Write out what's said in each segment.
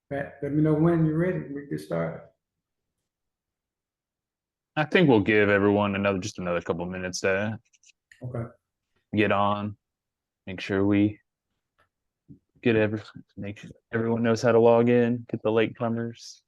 Pat, let me know when you're ready. We can get started. I think we'll give everyone just another couple minutes to Okay. get on, make sure we get make sure everyone knows how to log in, get the latecomers.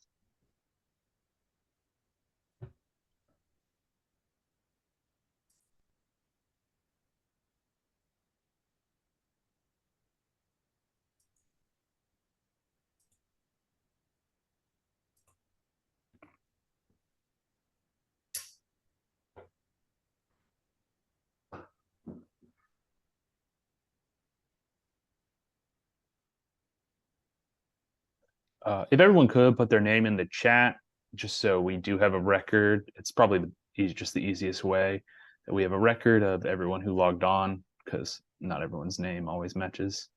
If everyone could put their name in the chat, just so we do have a record. It's probably just the easiest way that we have a record of everyone who logged on, because not everyone's name always matches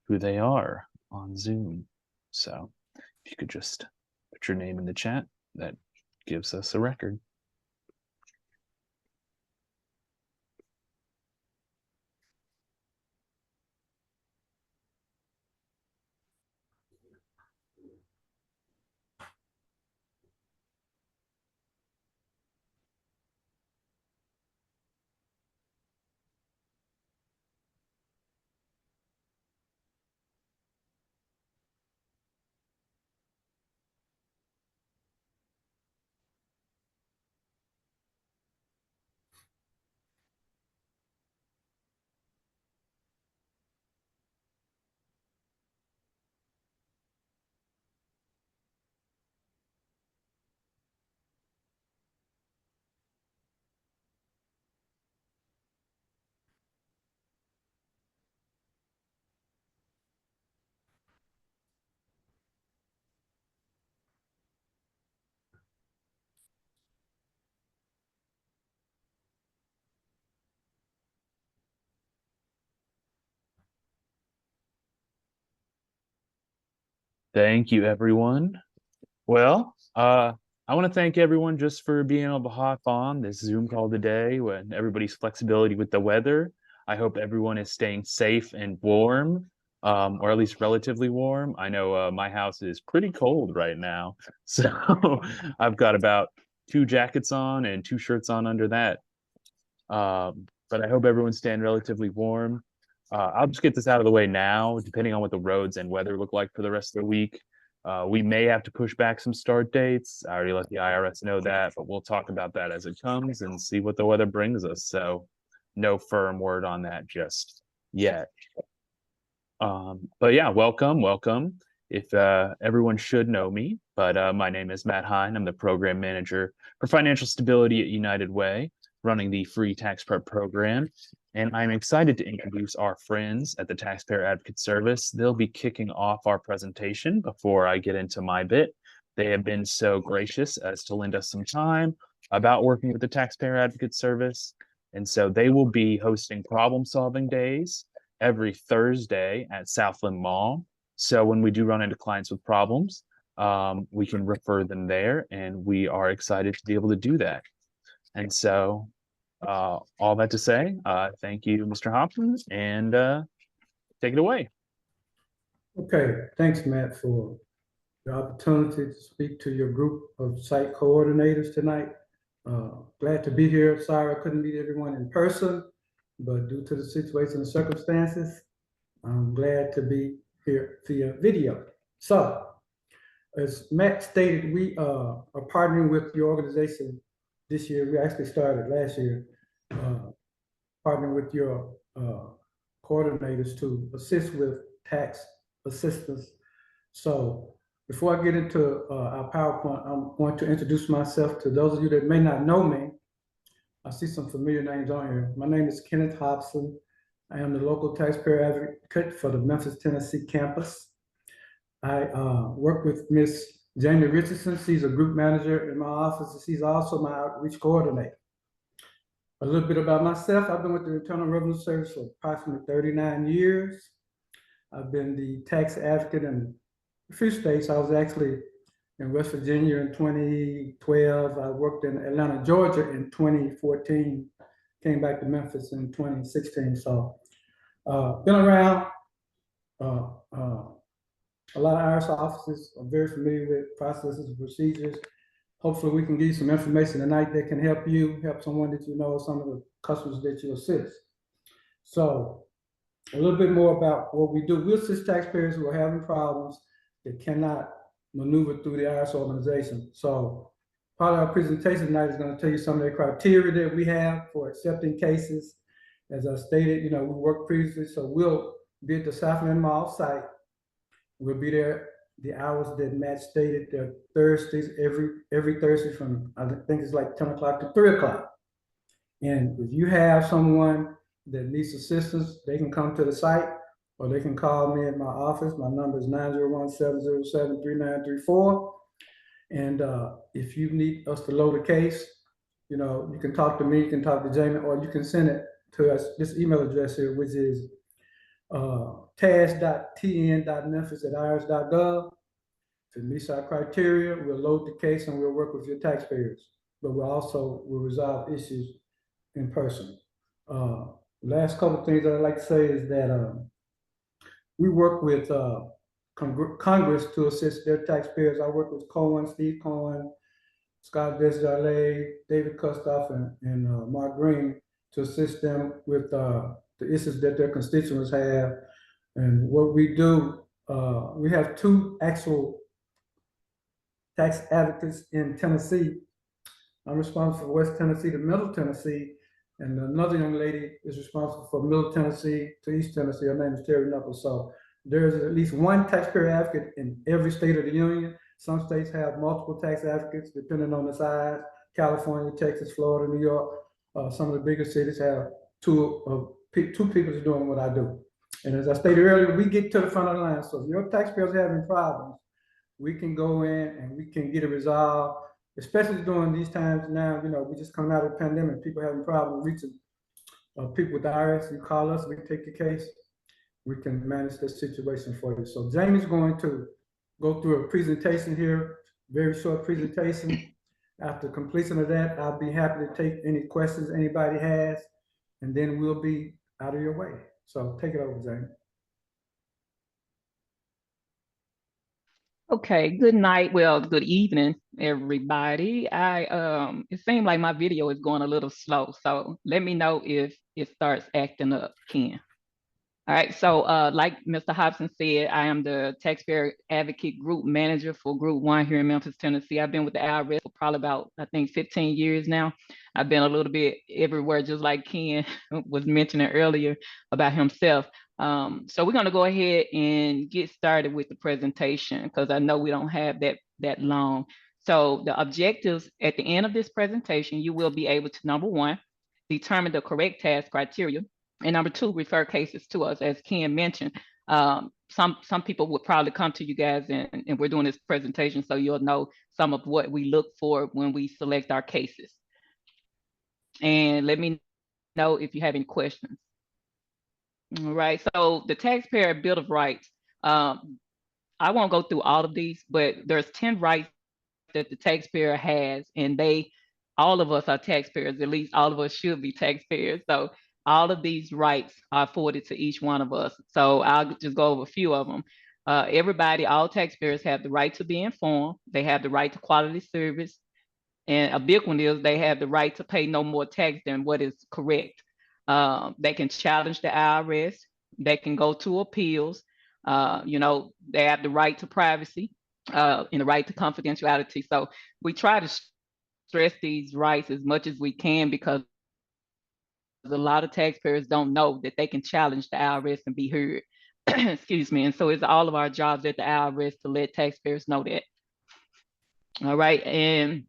who they are on Zoom. So if you could just put your name in the chat, that gives us a record. Thank you, everyone. Well, I want to thank everyone just for being able to hop on this Zoom call today when everybody's flexibility with the weather. I hope everyone is staying safe and warm, or at least relatively warm. I know my house is pretty cold right now, so I've got about 2 jackets on and 2 shirts on under that. But I hope everyone's staying relatively warm. I'll just get this out of the way now, depending on what the roads and weather look like for the rest of the week. We may have to push back some start dates. I already let the IRS know that, but we'll talk about that as it comes and see what the weather brings us. So no firm word on that just yet. But yeah, welcome. If everyone should know me, but my name is Matt Hine. I'm the program manager for financial stability at United Way, running the free tax prep program. And I'm excited to introduce our friends at the Taxpayer Advocate Service. They'll be kicking off our presentation before I get into my bit. They have been so gracious as to lend us some time about working with the Taxpayer Advocate Service. And so they will be hosting problem solving days every Thursday at Southland Mall. So when we do run into clients with problems, we can refer them there, and we are excited to be able to do that. And so all that to say, thank you, Mr. Hopkins, and take it away. Okay. Thanks, Matt, for the opportunity to speak to your group of site coordinators tonight. Glad to be here. Sorry I couldn't meet everyone in person, but due to the situation and circumstances, I'm glad to be here via video. So, as Matt stated, we are partnering with your organization this year. We actually started last year, partnering with your coordinators to assist with tax assistance. So, before I get into our PowerPoint, I'm going to introduce myself to those of you that may not know me. I see some familiar names on here. My name is Kenneth Hobson. I am the local taxpayer advocate for the Memphis, Tennessee campus. I work with Miss Jamie Richardson. She's a group manager in my office, and she's also my outreach coordinator. A little bit about myself. I've been with the Internal Revenue Service for approximately 39 years. I've been the tax advocate in a few states. I was actually in West Virginia in 2012. I worked in Atlanta, Georgia in 2014. Came back to Memphis in 2016. So been around, uh, uh, A lot of IRS offices are very familiar with processes and procedures. Hopefully, we can give you some information tonight that can help you, help someone that you know, some of the customers that you assist. So, a little bit more about what we do. We assist taxpayers who are having problems that cannot maneuver through the IRS organization. So, part of our presentation tonight is going to tell you some of the criteria that we have for accepting cases. As I stated, we worked previously, so we'll be at the Southland Mall site. We'll be there the hours that Matt stated. They're Thursdays, every Thursday from, I think it's like 10 o'clock to 3 o'clock. And if you have someone that needs assistance, they can come to the site or they can call me at my office. My number is 901-707-3934. And if you need us to load a case, you can talk to me, you can talk to Jamie, or you can send it to us, this email address here, which is tas.tn.memphis@irs.gov. If it meets our criteria, we'll load the case and we'll work with your taxpayers. But we'll resolve issues in person. Last couple of things that I'd like to say is that we work with Congress to assist their taxpayers. I work with Steve Cohen, Scott Desjardins, David Kustoff, and Mark Green to assist them with the issues that their constituents have. And what we do, we have 2 actual tax advocates in Tennessee. I'm responsible for West Tennessee to Middle Tennessee, and another young lady is responsible for Middle Tennessee to East Tennessee. Her name is Terry Knuckles. So there's at least one taxpayer advocate in every state of the union. Some states have multiple tax advocates depending on the size. California, Texas, Florida, New York. Some of the bigger cities have two people doing what I do. And as I stated earlier, we get to the front of the line. So if your taxpayers are having problems, we can go in and we can get it resolved, especially during these times now. We just coming out of the pandemic, people having problems reaching people with the IRS. You call us, we take your case, we can manage this situation for you. So Jamie's going to go through a presentation here, very short presentation. After completion of that, I'll be happy to take any questions anybody has, and then we'll be out of your way. So take it over, Jamie. Okay, good night. Well, good evening, everybody. It seemed like my video is going a little slow, so let me know if it starts acting up, Ken. All right, so like Mr. Hobson said, I am the Taxpayer Advocate Group Manager for Group 1 here in Memphis, Tennessee. I've been with the IRS for probably about, I think, 15 years now. I've been a little bit everywhere, just like Ken was mentioning earlier about himself. So we're going to go ahead and get started with the presentation because I know we don't have that long. So the objectives at the end of this presentation, you will be able to, number 1, determine the correct task criteria. And number 2, refer cases to us. As Ken mentioned, some people would probably come to you guys and we're doing this presentation so you'll know some of what we look for when we select our cases. And let me know if you have any questions. All right, so the Taxpayer Bill of Rights. I won't go through all of these, but there's 10 rights that the taxpayer has, and all of us are taxpayers. At least all of us should be taxpayers. So all of these rights are afforded to each one of us. So I'll just go over a few of them. All taxpayers have the right to be informed. They have the right to quality service. And a big one is they have the right to pay no more tax than what is correct. They can challenge the IRS. They can go to appeals. They have the right to privacy and the right to confidentiality. So we try to stress these rights as much as we can because a lot of taxpayers don't know that they can challenge the IRS and be heard. Excuse me. And so it's all of our jobs at the IRS to let taxpayers know that. All right. And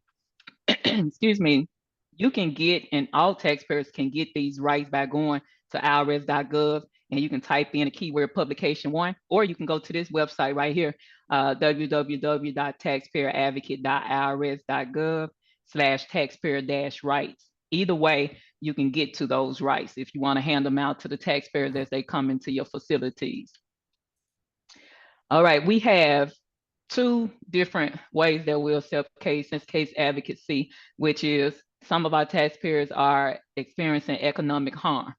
excuse me, you can get, and all taxpayers can get these rights by going to irs.gov and you can type in a keyword publication 1, or you can go to this website right here, www.taxpayeradvocate.irs.gov/taxpayer-rights. Either way, you can get to those rights if you want to hand them out to the taxpayers as they come into your facilities. All right, we have 2 different ways that we'll accept case advocacy, which is some of our taxpayers are experiencing economic harm,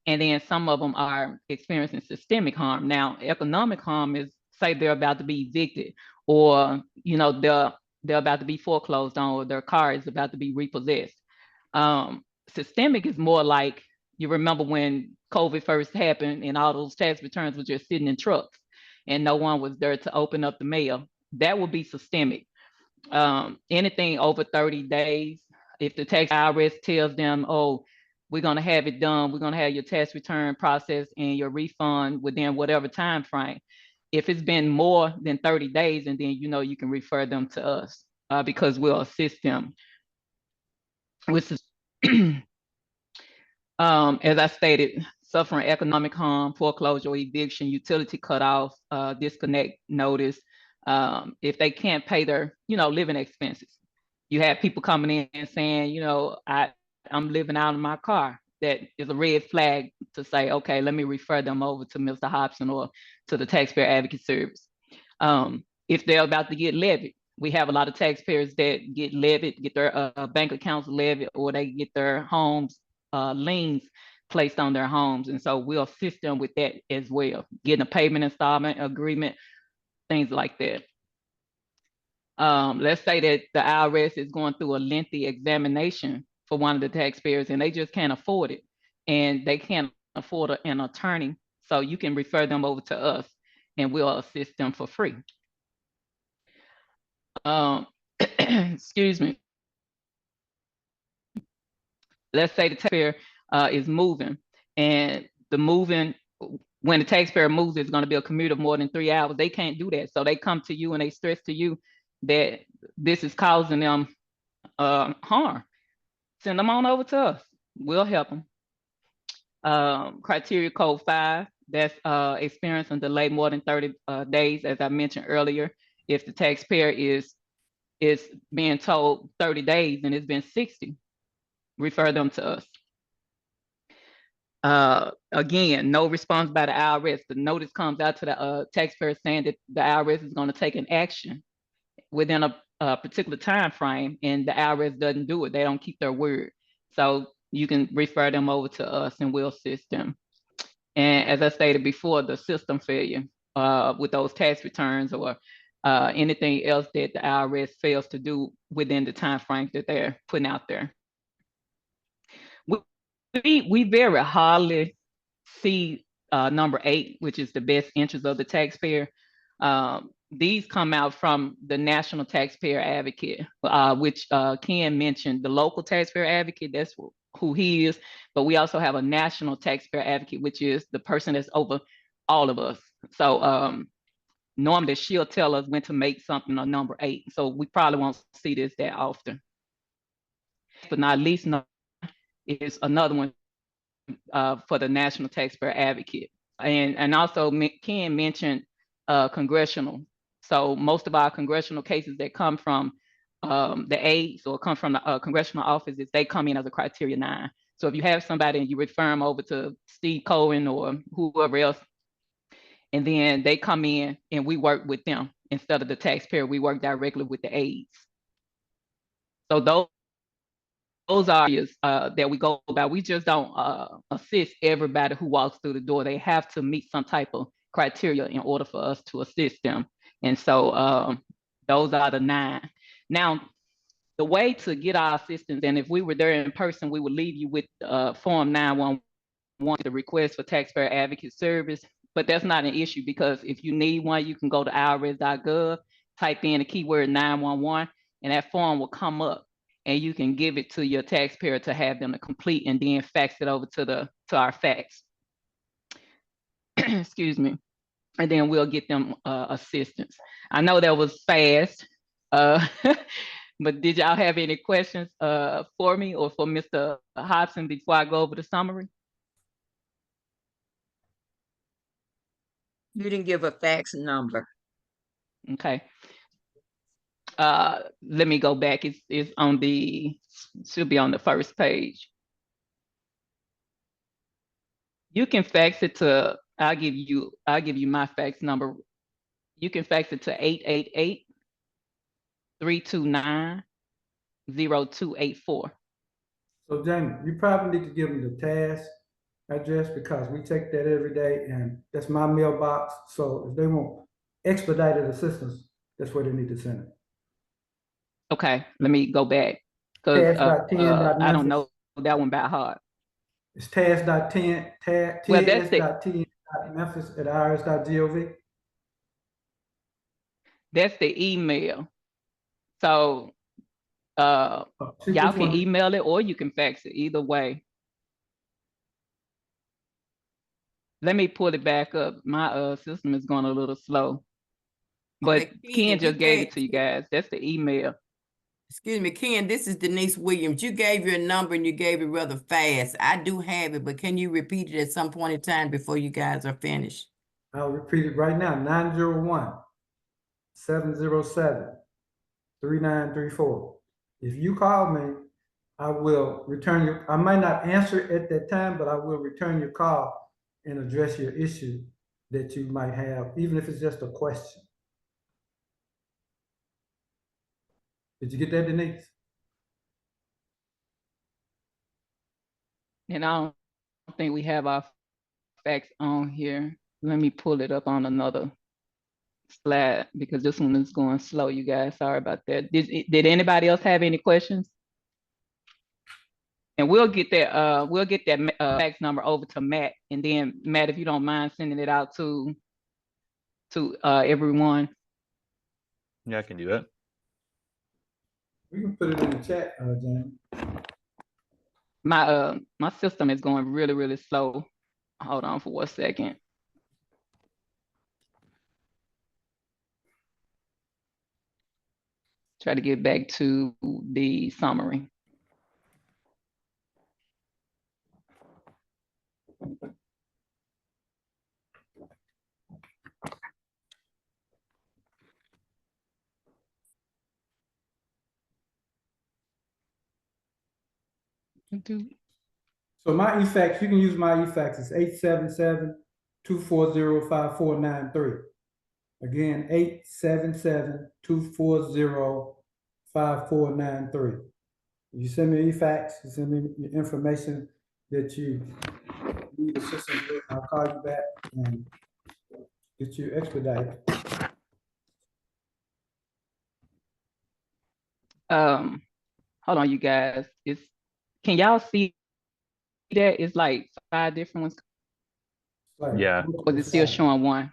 and then some of them are experiencing systemic harm. Now, economic harm is say they're about to be evicted, or they're about to be foreclosed on, or their car is about to be repossessed. Systemic is more like, you remember when COVID first happened and all those tax returns were just sitting in trucks and no one was there to open up the mail. That would be systemic. Anything over 30 days, if the tax IRS tells them, oh, we're going to have it done, we're going to have your tax return process and your refund within whatever time frame. If it's been more than 30 days, and then you can refer them to us, because we'll assist them with as I stated, suffering economic harm, foreclosure, or eviction, utility cutoff, disconnect notice. If they can't pay their living expenses. You have people coming in and saying, I'm living out of my car. That is a red flag to say, okay, let me refer them over to Mr. Hobson or to the Taxpayer Advocate Service. If they're about to get levied, we have a lot of taxpayers that get levied, get their bank accounts levied, or they get their homes liens placed on their homes. And so we'll assist them with that as well, getting a payment installment agreement, things like that. Let's say that the IRS is going through a lengthy examination for one of the taxpayers and they just can't afford it, and they can't afford an attorney. So you can refer them over to us and we'll assist them for free. Excuse me. Let's say the taxpayer is moving, and when the taxpayer moves, it's going to be a commute of more than 3 hours. They can't do that. So they come to you and they stress to you that this is causing them harm. Send them on over to us. We'll help them. Criteria code 5, that's experiencing delay more than 30 days, as I mentioned earlier. If the taxpayer is being told 30 days and it's been 60, refer them to us. Again, no response by the IRS. The notice comes out to the taxpayer saying that the IRS is going to take an action within a particular time frame, and the IRS doesn't do it. They don't keep their word. So you can refer them over to us and we'll assist them. And as I stated before, the system failure with those tax returns or anything else that the IRS fails to do within the time frame that they're putting out there. We very hardly see number 8, which is the best interest of the taxpayer. These come out from the National Taxpayer Advocate, which Ken mentioned, the local taxpayer advocate, that's who he is. But we also have a national taxpayer advocate, which is the person that's over all of us. So normally she'll tell us when to make something a number 8. So we probably won't see this that often. But not least is another one for the National Taxpayer Advocate. And also Ken mentioned congressional. So most of our congressional cases that come from the aides or come from the congressional offices, they come in as a criteria 9. So if you have somebody and you refer them over to Steve Cohen or whoever else, and then they come in and we work with them instead of the taxpayer, we work directly with the aides. So those are areas that we go about. We just don't assist everybody who walks through the door. They have to meet some type of criteria in order for us to assist them. And so those are the 9. Now, the way to get our assistance, and if we were there in person, we would leave you with Form 911, the request for taxpayer advocate service. But that's not an issue, because if you need one, you can go to irs.gov, type in the keyword 911, and that form will come up. And you can give it to your taxpayer to have them to complete, and then fax it over to our fax. Excuse me. And then we'll get them assistance. I know that was fast, but did y'all have any questions for me or for Mr. Hobson before I go over the summary? You didn't give a fax number. Okay. Let me go back. It's on should be on the first page. You can fax it to, I'll give you my fax number. You can fax it to 888-329-0284. So Jamie, you probably need to give them the task address, because we take that every day and that's my mailbox. So if they want expedited assistance, that's where they need to send it. Okay, let me go back because I don't Task.10.memphis. know that one by heart. It's task.10, Well, that's the ts.10.memphis@irs.gov. email. So See y'all which can one. email it or you can fax it. Either way. Let me pull it back up. My system is going a little slow. But Okay, Ken if you just gave it gave- to you guys. That's the email. Excuse me, Ken, this is Denise Williams. You gave your number and you gave it rather fast. I do have it, but can you repeat it at some point in time before you guys are finished? I'll repeat it right now, 901-707-3934. If you call me, I will return I might not answer at that time, but I will return your call and address your issue that you might have, even if it's just a question. Did you get that, Denise? And I don't think we have our fax on here. Let me pull it up on another slide because this one is going slow, you guys. Sorry about that. Did anybody else have any questions? And we'll get that fax number over to Matt. And then Matt, if you don't mind sending it out to everyone. Yeah, I can do that. We can put it in the chat, Jamie. My system is going really, really slow. Hold on for 1 second. Try to get back to the summary. So my eFax, you can use my eFax. It's 877-240-5493. Again, 877-240-5493. You send me an eFax, you send me your information that you need assistance with, I'll call you back and get you expedited. Hold on, you guys. Can y'all see that? It's like 5 different ones. Like, Yeah. Or is it still showing one?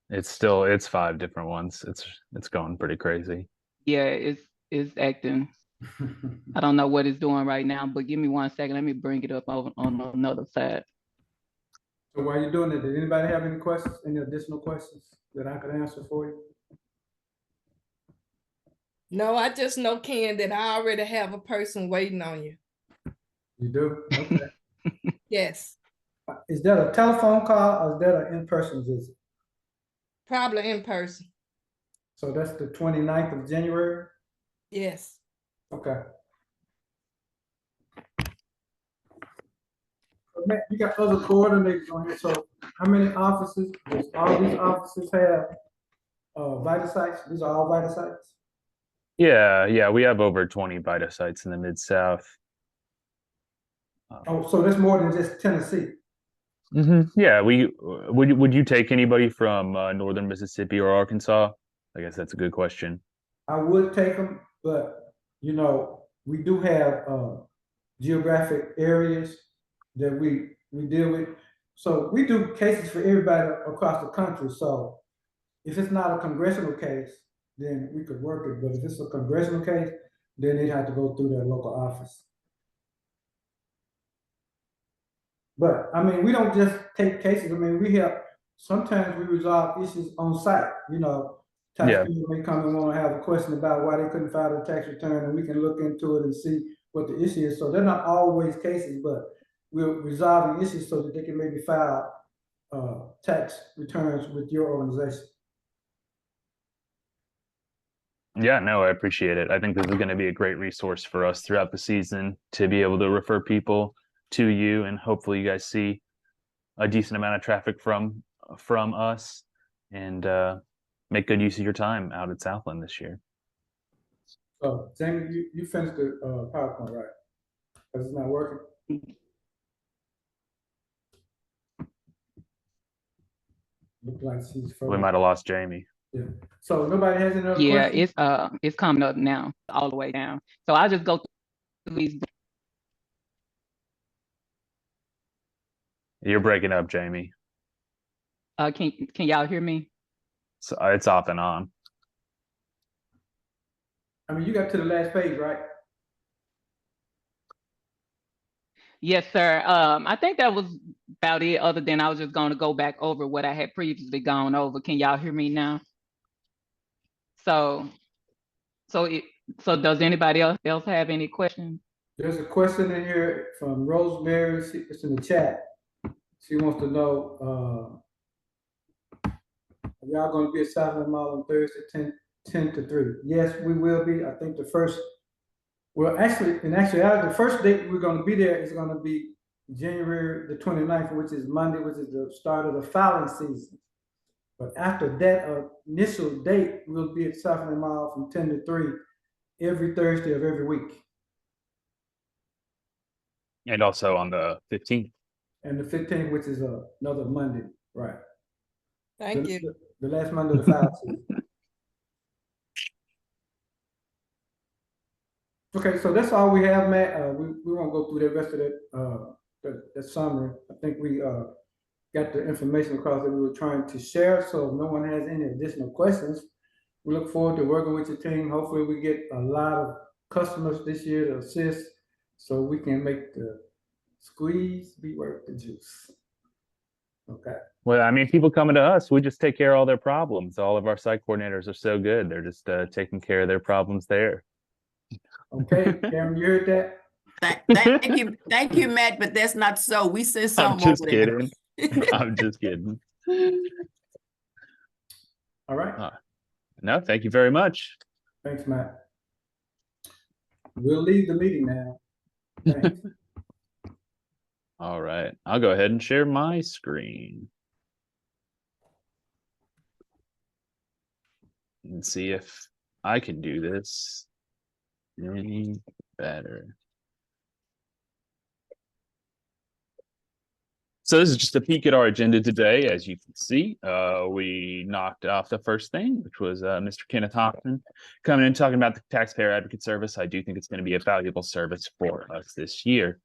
It's 5 different ones. It's going pretty crazy. Yeah, it's acting. I don't know what it's doing right now, but give me 1 second. Let me bring it up on another side. So while you're doing it, did anybody have any questions, any additional questions that I could answer for you? No, I just know, Ken, that I already have a person waiting on you. You do? Okay. Yes, Is that a telephone call or is that an in-person visit? probably in person. So that's the 29th of January? Yes. Okay. Matt, you got other coordinators on here, so how many offices, does all these offices have Vita sites? These are all Vita sites? Yeah, we have over 20 Vita sites in the Mid-South. Oh, so that's more than just Tennessee? Yeah, would you take anybody from northern Mississippi or Arkansas? I guess that's a good question. I would take them, but you know, we do have geographic areas that we deal with. So we do cases for everybody across the country. So if it's not a congressional case, then we could work it. But if it's a congressional case, then they'd have to go through their local office. But I mean, we don't just take cases. I mean, sometimes we resolve issues on site. You know, taxpayers may come and want to have a question about why they couldn't file a tax return, and we can look into it and see what the issue is. So they're not always cases, but we're resolving issues so that they can maybe file tax returns with your organization. Yeah, no, I appreciate it. I think this is going to be a great resource for us throughout the season to be able to refer people to you, and hopefully you guys see a decent amount of traffic from us and make good use of your time out at Southland this year. So Jamie, you finished the PowerPoint, right? Because it's not working. Look like she's We might have lost Jamie. Yeah. So nobody has any other Yeah, questions? it's coming up now, all the way down. So I'll just go through these. You're breaking up, Jamie. Can y'all hear me? So it's off and on. I mean, you got to the last page, right? Yes, sir. I think that was about it, other than I was just going to go back over what I had previously gone over. Can y'all hear me now? So, so does anybody else have any questions? There's a question in here from Rosemary. It's in the chat. She wants to know, are y'all gonna be at Southland Mall on Thursday, 10 to 3? Yes, we will be. I think the first, well, actually, in actuality, the first date we're gonna be there is gonna be January the 29th, which is Monday, which is the start of the fowling season. But after that initial date, we'll be at Southland Mall from 10 to 3 every Thursday of every week. And also on the 15th. And the 15th, which is another Monday, right? Thank you. The last Monday of the fowling season. Okay, so that's all we have, Matt. We won't go through the rest of that summary. I think we got the information across that we were trying to share. So if no one has any additional questions, we look forward to working with your team. Hopefully we get a lot of customers this year to assist so we can make the squeeze be worth the juice. Okay. Well, I mean, people coming to us, we just take care of all their problems. All of our site coordinators are so good. They're just taking care of their problems there. Okay, Karen, you heard that? Thank you, Matt, but that's not so. We said I'm something just over there. kidding. I'm just kidding. All right. No, thank you very much. Thanks, Matt. We'll leave the meeting now. Thanks. All right, I'll go ahead and share my screen. And see if I can do this any better. So this is just a peek at our agenda today. As you can see, we knocked off the first thing, which was Mr. Kenneth Hoffman coming in talking about the Taxpayer Advocate Service. I do think it's going to be a valuable service for us this year.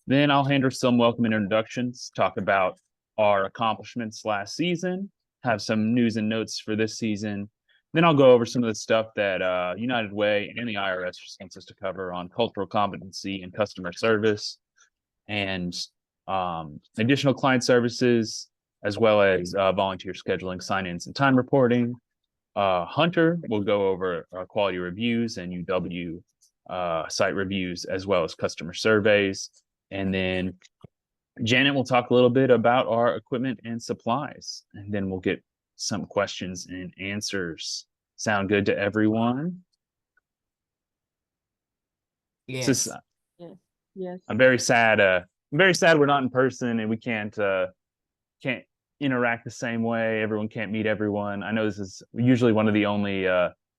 Then I'll handle some welcome introductions, talk about our accomplishments last season, have some news and notes for this season. Then I'll go over some of the stuff that United Way and the IRS just wants us to cover on cultural competency and customer service, and additional client services, as well as volunteer scheduling, sign-ins, and time reporting. Hunter will go over quality reviews and UW site reviews, as well as customer surveys. And then Janet will talk a little bit about our equipment and supplies, and then we'll get some questions and answers. Sound good to everyone? Yes. Yes. I'm very sad. We're not in person and we can't interact the same way. Everyone can't meet everyone. I know this is usually one of the only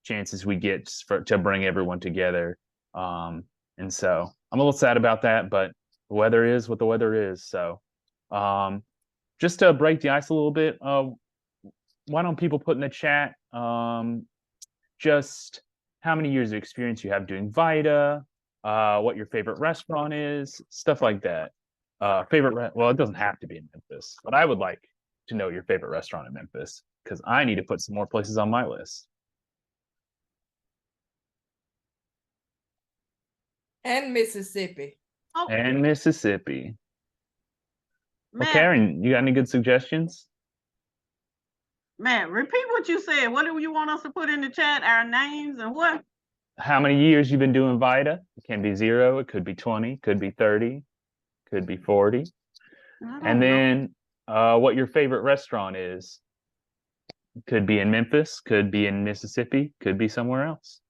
chances we get to bring everyone together. And so I'm a little sad about that, but the weather is what the weather is. So just to break the ice a little bit, why don't people put in the chat just how many years of experience you have doing VITA, what your favorite restaurant is, stuff like that. Well, it doesn't have to be in Memphis, but I would like to know your favorite restaurant in Memphis because I need to put some more places on my list. And Mississippi. Okay. And Mississippi. Well, Matt, Karen, you got any good suggestions? Matt, repeat what you said. What do you want us to put in the chat? Our names and what? How many years you've been doing VITA? It can be 0, it could be 20, could be 30, could be 40. And then what your favorite restaurant is. Could be in Memphis, could be in Mississippi, could be somewhere else.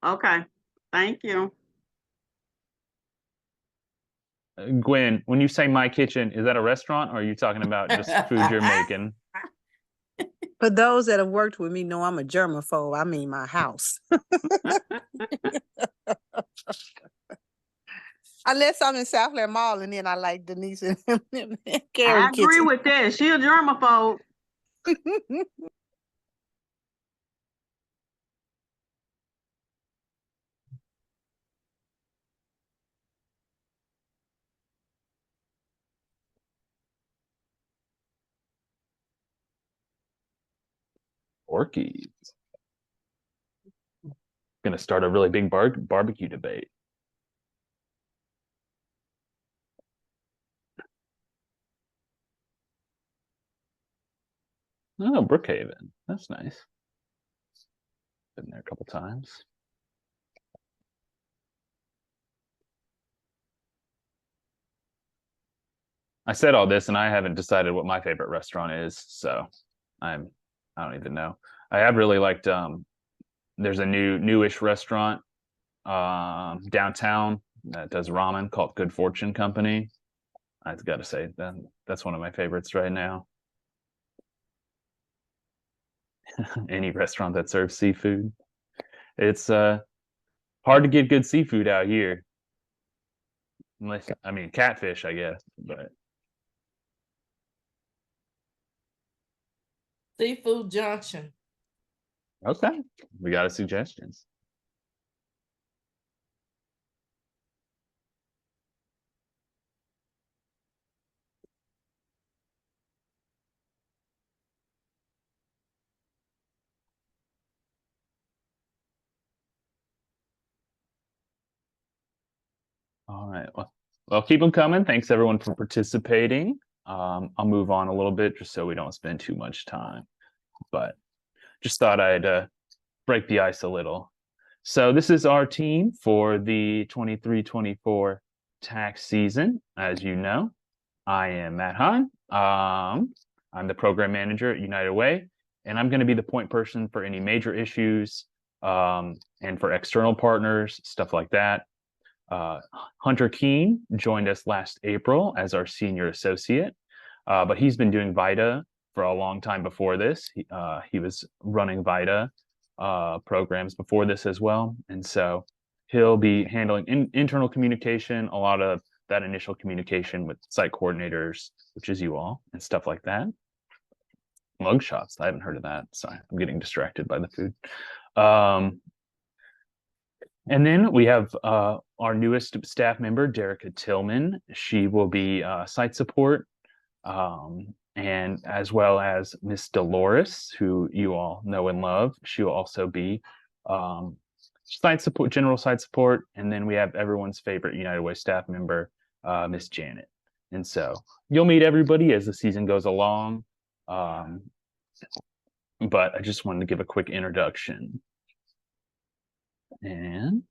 Okay, thank you. Gwen, when you say my kitchen, is that a restaurant or are you talking about just food you're making? For those that have worked with me know I'm a germaphobe. I mean my house. Unless I'm in Southland Mall and then I like Denise and Karen I agree kitchen. with that. She a germaphobe. Porky's. Gonna start a really big barbecue debate. Oh, Brookhaven. That's nice. Been there a couple times. I said all this and I haven't decided what my favorite restaurant is, so I don't even know. I have really liked there's a newish restaurant downtown that does ramen called Good Fortune Company. I've got to say that's one of my favorites right now. Any restaurant that serves seafood. It's hard to get good seafood out here. Unless, I mean, catfish, I guess, but Seafood Junction. okay. We got a suggestions. All right. Well, keep them coming. Thanks everyone for participating. I'll move on a little bit just so we don't spend too much time, but just thought I'd break the ice a little. So this is our team for the 23-24 tax season. As you know, I am Matt Hahn. I'm the program manager at United Way, and I'm going to be the point person for any major issues and for external partners, stuff like that. Hunter Keene joined us last April as our senior associate, but he's been doing VITA for a long time before this. He was running VITA programs before this as well, and so he'll be handling internal communication, a lot of that initial communication with site coordinators, which is you all, and stuff like that. Mug shots, I haven't heard of that. Sorry, I'm getting distracted by the food. And then we have our newest staff member, Derica Tillman. She will be site support, and as well as Miss Dolores, who you all know and love. She will also be site support, general site support. And then we have everyone's favorite United Way staff member, Miss Janet. And so you'll meet everybody as the season goes along. But I just wanted to give a quick introduction. And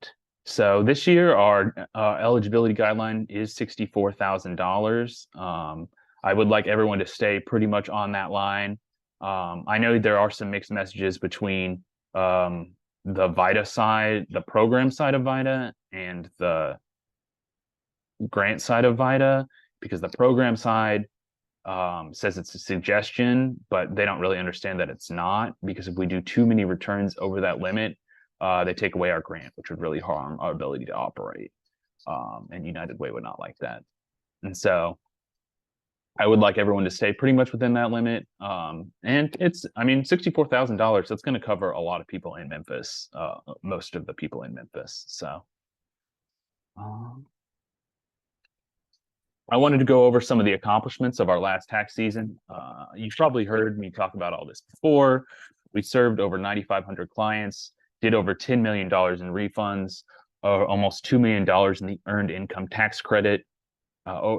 so this year, our eligibility guideline is $64,000. I would like everyone to stay pretty much on that line. I know there are some mixed messages between the VITA side, the program side of VITA, and the grant side of VITA, because the program side says it's a suggestion, but they don't really understand that it's not, because if we do too many returns over that limit, they take away our grant, which would really harm our ability to operate. And United Way would not like that. And so I would like everyone to stay pretty much within that limit. And it's, I mean, $64,000, that's going to cover a lot of people in Memphis, most of the people in Memphis. So I wanted to go over some of the accomplishments of our last tax season. You've probably heard me talk about all this before. We served over 9,500 clients, did over $10 million in refunds, almost $2 million in the earned income tax credit,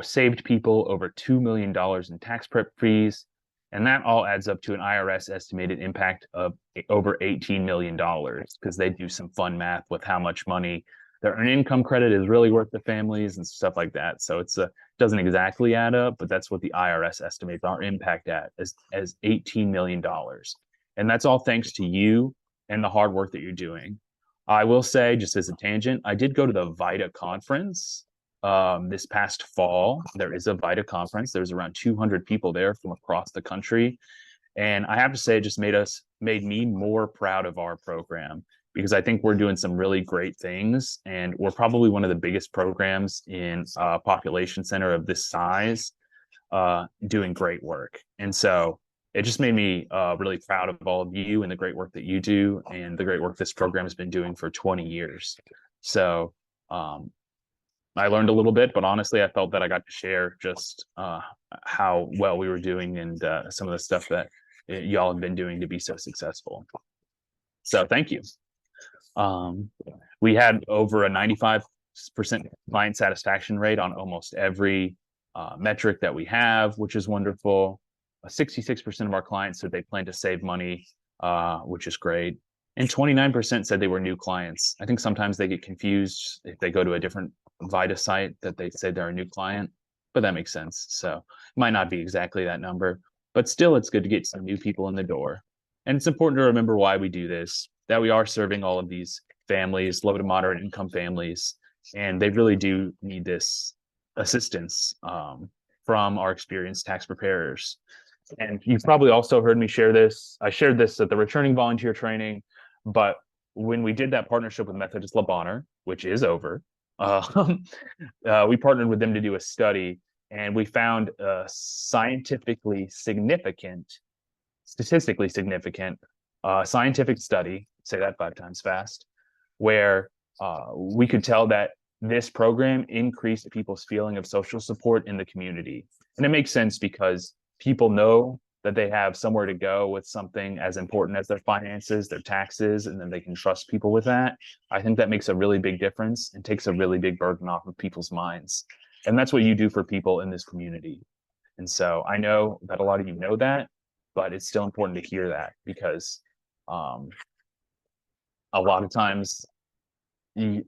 saved people over $2 million in tax prep fees. And that all adds up to an IRS estimated impact of over $18 million, because they do some fun math with how much money their earned income credit is really worth to families and stuff like that. So it's doesn't exactly add up, but that's what the IRS estimates our impact at as $18 million. And that's all thanks to you and the hard work that you're doing. I will say, just as a tangent, I did go to the VITA conference this past fall. There is a VITA conference. There's around 200 people there from across the country. And I have to say, it just made me more proud of our program, because I think we're doing some really great things. And we're probably one of the biggest programs in a population center of this size, doing great work. And so it just made me really proud of all of you and the great work that you do and the great work this program has been doing for 20 years. So I learned a little bit, but honestly, I felt that I got to share just how well we were doing and some of the stuff that y'all have been doing to be so successful. So thank you. We had over a 95% client satisfaction rate on almost every metric that we have, which is wonderful. 66% of our clients said they plan to save money, which is great. And 29% said they were new clients. I think sometimes they get confused if they go to a different VITA site that they say they're a new client, but that makes sense. So it might not be exactly that number, but still it's good to get some new people in the door. And it's important to remember why we do this, that we are serving all of these families, low to moderate income families, and they really do need this assistance from our experienced tax preparers. And you've probably also heard me share this. I shared this at the returning volunteer training, but when we did that partnership with Methodist Le Bonheur, which is over, we partnered with them to do a study, and we found a statistically significant scientific study, say that 5 times fast, where we could tell that this program increased people's feeling of social support in the community. And it makes sense because people know that they have somewhere to go with something as important as their finances, their taxes, and then they can trust people with that. I think that makes a really big difference and takes a really big burden off of people's minds. And that's what you do for people in this community. And so I know that a lot of you know that, but it's still important to hear that because a lot of times you're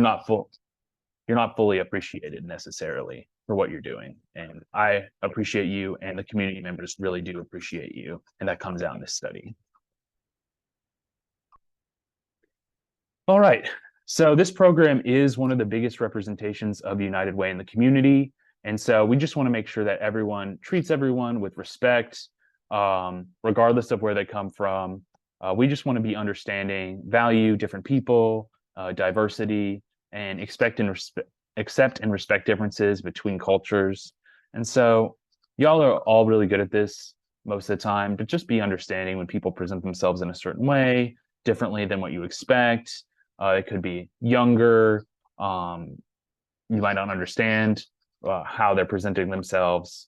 not fully appreciated necessarily for what you're doing. And I appreciate you, and the community members really do appreciate you. And that comes out in this study. All right. So this program is one of the biggest representations of United Way in the community. And so we just want to make sure that everyone treats everyone with respect, regardless of where they come from. We just want to be understanding, value different people, diversity, and accept and respect differences between cultures. And so y'all are all really good at this most of the time, but just be understanding when people present themselves in a certain way, differently than what you expect. It could be younger. You might not understand how they're presenting themselves,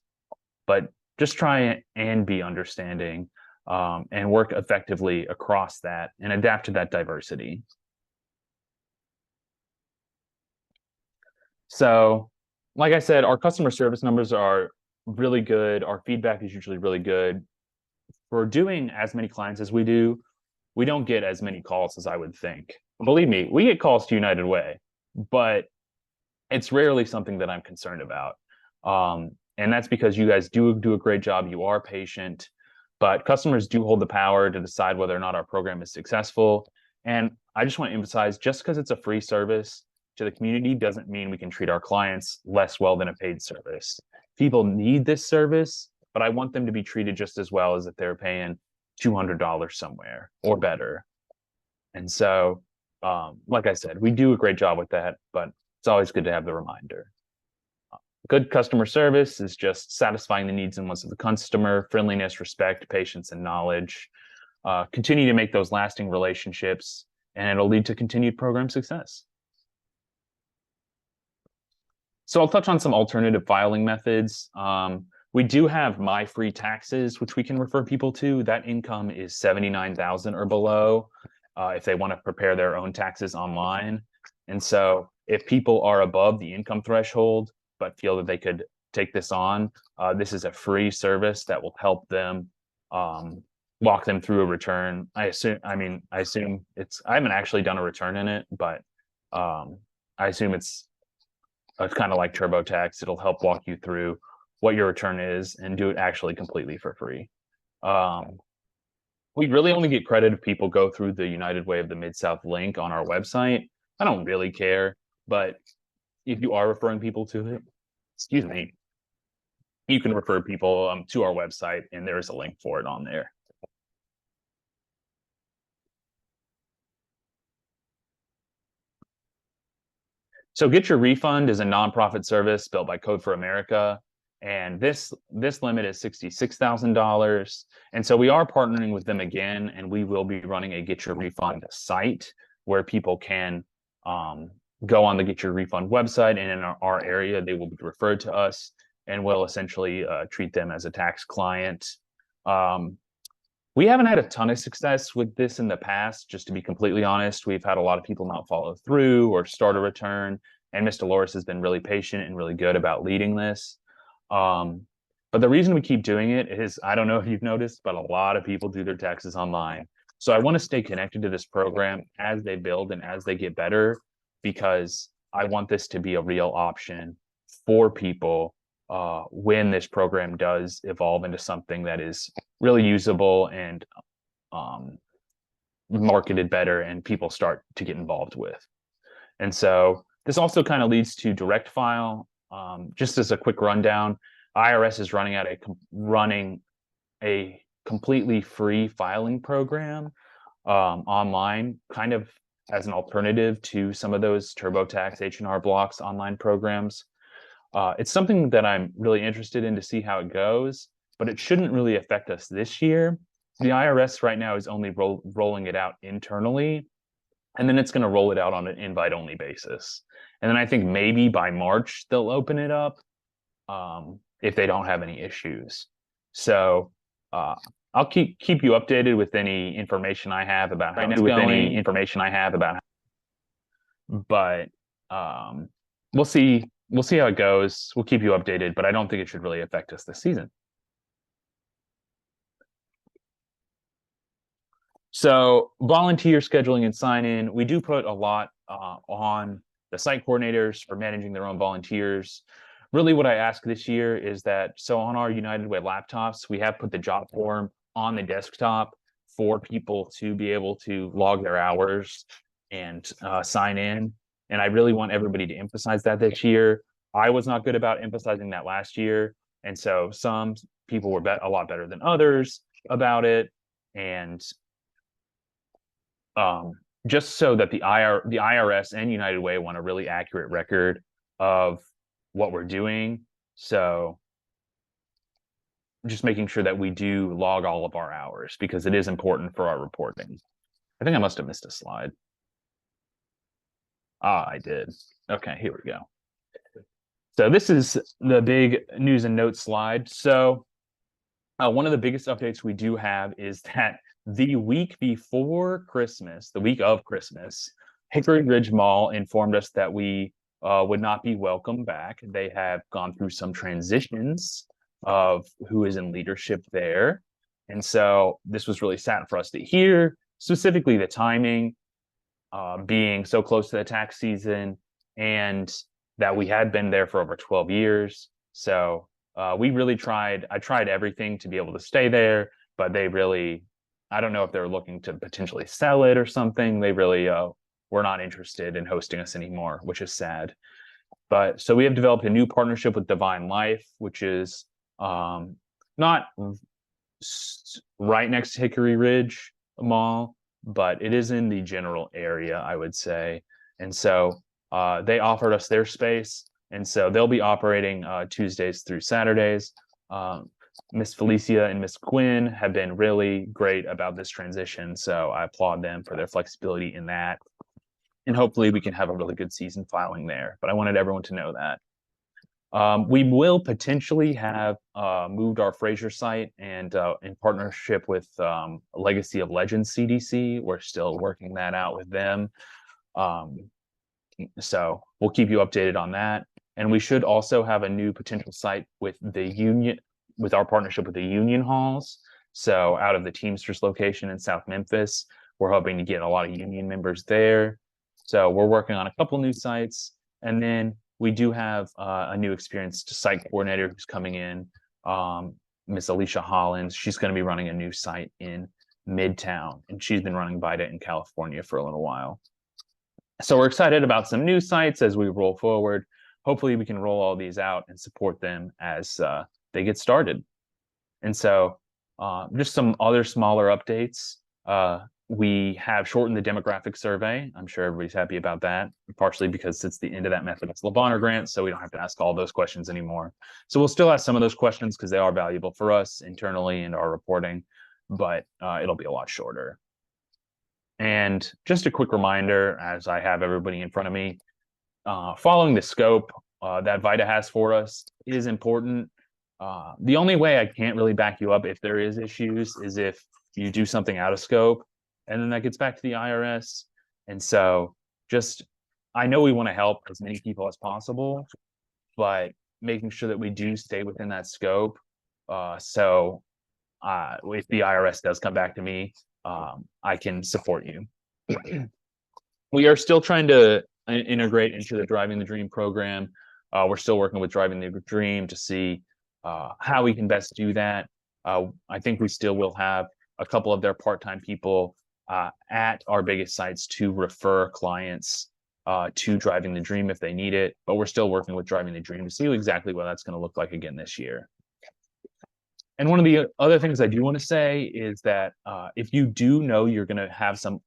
but just try and be understanding and work effectively across that and adapt to that diversity. So, like I said, our customer service numbers are really good. Our feedback is usually really good. For doing as many clients as we do, we don't get as many calls as I would think. Believe me, we get calls to United Way, but it's rarely something that I'm concerned about. And that's because you guys do a great job. You are patient, but customers do hold the power to decide whether or not our program is successful. And I just want to emphasize, just because it's a free service to the community doesn't mean we can treat our clients less well than a paid service. People need this service, but I want them to be treated just as well as if they're paying $200 somewhere or better. And so, like I said, we do a great job with that, but it's always good to have the reminder. Good customer service is just satisfying the needs and wants of the customer, friendliness, respect, patience, and knowledge. Continue to make those lasting relationships, and it'll lead to continued program success. So I'll touch on some alternative filing methods. We do have My Free Taxes, which we can refer people to. That income is $79,000 or below if they want to prepare their own taxes online. And so if people are above the income threshold, but feel that they could take this on, this is a free service that will help them walk them through a return. I assume it's, I haven't actually done a return in it, but I assume it's kind of like TurboTax. It'll help walk you through what your return is and do it actually completely for free. We really only get credit if people go through the United Way of the Mid-South link on our website. I don't really care, but if you are referring people to it, excuse me, you can refer people to our website, and there is a link for it on there. So Get Your Refund is a nonprofit service built by Code for America, and this limit is $66,000. And so we are partnering with them again, and we will be running a Get Your Refund site where people can go on the Get Your Refund website, and in our area, they will be referred to us, and we'll essentially treat them as a tax client. We haven't had a ton of success with this in the past, just to be completely honest. We've had a lot of people not follow through or start a return, and Ms. Dolores has been really patient and really good about leading this. But the reason we keep doing it is, I don't know if you've noticed, but a lot of people do their taxes online. So I want to stay connected to this program as they build and as they get better, because I want this to be a real option for people when this program does evolve into something that is really usable and marketed better and people start to get involved with. And so this also kind of leads to direct file. Just as a quick rundown, IRS is running a completely free filing program online, kind of as an alternative to some of those TurboTax H&R Blocks online programs. It's something that I'm really interested in to see how it goes, but it shouldn't really affect us this year. The IRS right now is only rolling it out internally, and then it's going to roll it out on an invite-only basis. And then I think maybe by March they'll open it up if they don't have any issues. So I'll keep you updated with any information I have about how it's going. But we'll see how it goes. We'll keep you updated, but I don't think it should really affect us this season. So volunteer scheduling and sign-in, we do put a lot on the site coordinators for managing their own volunteers. Really what I ask this year is that, so on our United Way laptops, we have put the job form on the desktop for people to be able to log their hours and sign in. And I really want everybody to emphasize that this year. I was not good about emphasizing that last year. And so some people were a lot better than others about it. And just so that the IRS and United Way want a really accurate record of what we're doing. So just making sure that we do log all of our hours, because it is important for our reporting. I think I must have missed a slide. I did. Okay, here we go. So this is the big news and notes slide. So one of the biggest updates we do have is that the week before Christmas, the week of Christmas, Hickory Ridge Mall informed us that we would not be welcome back. They have gone through some transitions of who is in leadership there. And so this was really sad for us to hear, specifically the timing being so close to the tax season, and that we had been there for over 12 years. So we really tried. I tried everything to be able to stay there, but they really, I don't know if they're looking to potentially sell it or something. They really were not interested in hosting us anymore, which is sad. But so we have developed a new partnership with Divine Life, which is not right next to Hickory Ridge Mall, but it is in the general area, I would say. And so they offered us their space, and so they'll be operating Tuesdays through Saturdays. Miss Felicia and Miss Quinn have been really great about this transition, so I applaud them for their flexibility in that. And hopefully we can have a really good season filing there. But I wanted everyone to know that. We will potentially have moved our Fraser site, and in partnership with Legacy of Legends CDC, we're still working that out with them. So we'll keep you updated on that. And we should also have a new potential site with the Union, with our partnership with the Union Halls. So out of the Teamsters location in South Memphis, we're hoping to get a lot of Union members there. So we're working on a couple new sites. And then we do have a new experienced site coordinator who's coming in, Miss Alicia Hollins. She's going to be running a new site in Midtown, and she's been running VITA in California for a little while. So we're excited about some new sites as we roll forward. Hopefully we can roll all these out and support them as they get started. And so just some other smaller updates. We have shortened the demographic survey. I'm sure everybody's happy about that, partially because it's the end of that Methodist LeBonner grant, so we don't have to ask all those questions anymore. So we'll still ask some of those questions because they are valuable for us internally and our reporting, but it'll be a lot shorter. And just a quick reminder, as I have everybody in front of me, following the scope that VITA has for us is important. The only way I can't really back you up if there is issues is if you do something out of scope, and then that gets back to the IRS. And so just, I know we want to help as many people as possible, but making sure that we do stay within that scope. So if the IRS does come back to me, I can support you. We are still trying to integrate into the Driving the Dream program. We're still working with Driving the Dream to see how we can best do that. I think we still will have a couple of their part-time people at our biggest sites to refer clients to Driving the Dream if they need it, but we're still working with Driving the Dream to see exactly what that's going to look like again this year. And one of the other things I do want to say is that if you do know you're going to have some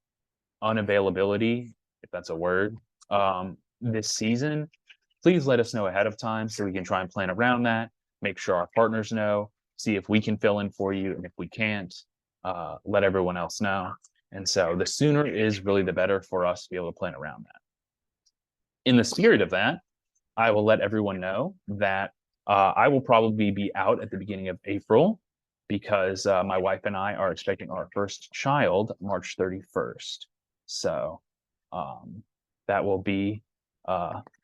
unavailability, if that's a word, this season, please let us know ahead of time so we can try and plan around that, make sure our partners know, see if we can fill in for you, and if we can't, let everyone else know. And so the sooner is really the better for us to be able to plan around that. In the spirit of that, I will let everyone know that I will probably be out at the beginning of April because my wife and I are expecting our first child March 31st. So that will be,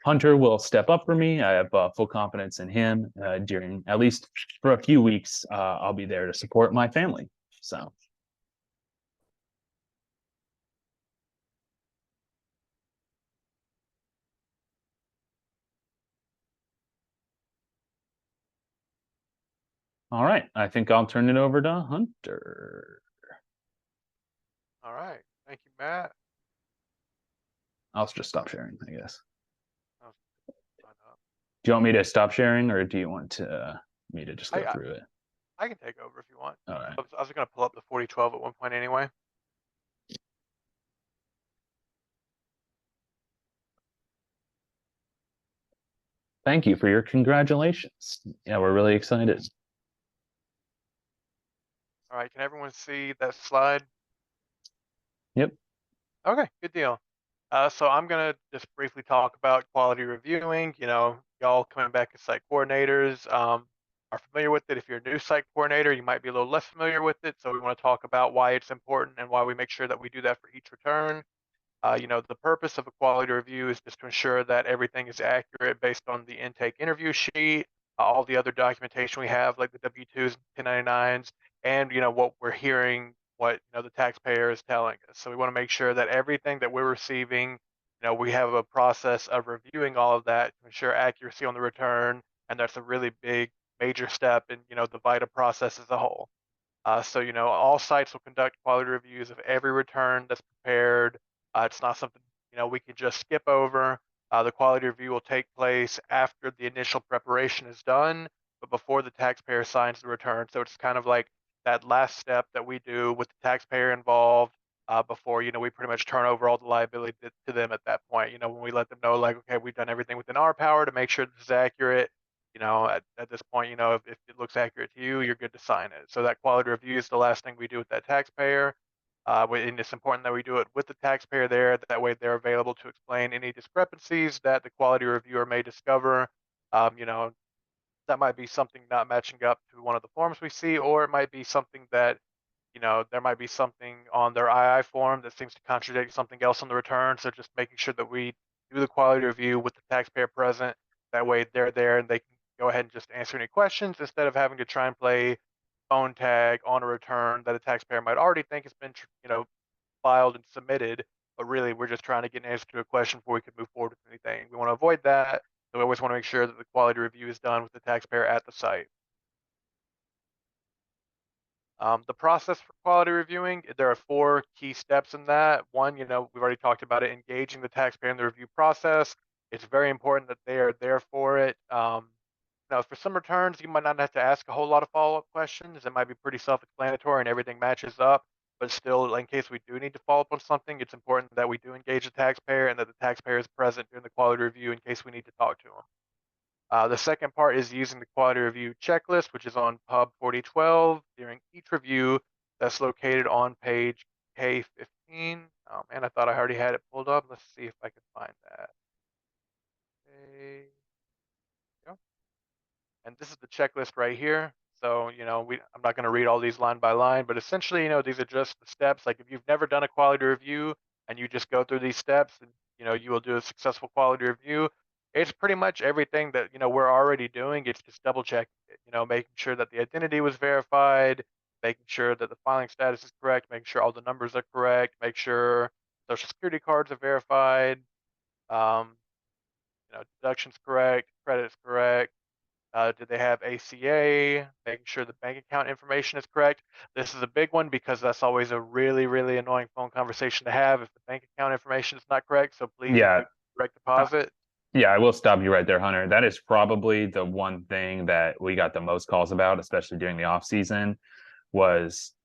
Hunter will step up for me. I have full confidence in him during, at least for a few weeks, I'll be there to support my family. So. All right, I think I'll turn it over to Hunter. All right. Thank you, Matt. I'll just stop sharing, I guess. Oh, sign up. Do you want me to stop sharing, or do you want me to just go through it? I can take over if you want. All right. I was going to pull up the 4012 at one point anyway. Thank you for your congratulations. Yeah, we're really excited. All right. Can everyone see that slide? Yep. Okay, good deal. So I'm going to just briefly talk about quality reviewing. You know, y'all coming back as site coordinators are familiar with it. If you're a new site coordinator, you might be a little less familiar with it. So we want to talk about why it's important and why we make sure that we do that for each return. You know, the purpose of a quality review is just to ensure that everything is accurate based on the intake interview sheet, all the other documentation we have, like the W-2s, 1099s, and, you know, what we're hearing, what, you know, the taxpayer is telling us. So we want to make sure that everything that we're receiving, you know, we have a process of reviewing all of that to ensure accuracy on the return. And that's a really big, major step in, you know, the VITA process as a whole. So, you know, all sites will conduct quality reviews of every return that's prepared. It's not something, you know, we can just skip over. The quality review will take place after the initial preparation is done, but before the taxpayer signs the return. So it's kind of like that last step that we do with the taxpayer involved before, you know, we pretty much turn over all the liability to them at that point. You know, when we let them know, like, okay, we've done everything within our power to make sure this is accurate. You know, at this point, you know, if it looks accurate to you, you're good to sign it. So that quality review is the last thing we do with that taxpayer. And it's important that we do it with the taxpayer there. That way they're available to explain any discrepancies that the quality reviewer may discover. You know, that might be something not matching up to one of the forms we see, or it might be something that, you know, there might be something on their II form that seems to contradict something else on the return. So just making sure that we do the quality review with the taxpayer present. That way they're there and they can go ahead and just answer any questions instead of having to try and play phone tag on a return that a taxpayer might already think has been, you know, filed and submitted, but really we're just trying to get an answer to a question before we can move forward with anything. We want to avoid that. So we always want to make sure that the quality review is done with the taxpayer at the site. The process for quality reviewing, there are 4 key steps in that. One, you know, we've already talked about it, engaging the taxpayer in the review process. It's very important that they are there for it. Now, for some returns, you might not have to ask a whole lot of follow-up questions. It might be pretty self-explanatory and everything matches up, but still, in case we do need to follow up on something, it's important that we do engage the taxpayer and that the taxpayer is present during the quality review in case we need to talk to them. The second part is using the quality review checklist, which is on Pub 4012 during each review. That's located on page K15. And I thought I already had it pulled up. Let's see if I can find that. Okay. And this is the checklist right here. So, I'm not going to read all these line by line, but essentially, these are just the steps. Like if you've never done a quality review and you just go through these steps and, you will do a successful quality review. It's pretty much everything that, we're already doing. It's just double checking it, making sure that the identity was verified, making sure that the filing status is correct, making sure all the numbers are correct, make sure social security cards are verified, um, deductions correct, credits correct. Do they have ACA? Making sure the bank account information is correct. This is a big one because that's always a really, really annoying phone conversation to have if the bank account information is not correct. So please Yeah. include direct deposit. Yeah, I will stop you right there, Hunter. That is probably the one thing that we got the most calls about, especially during the off season, was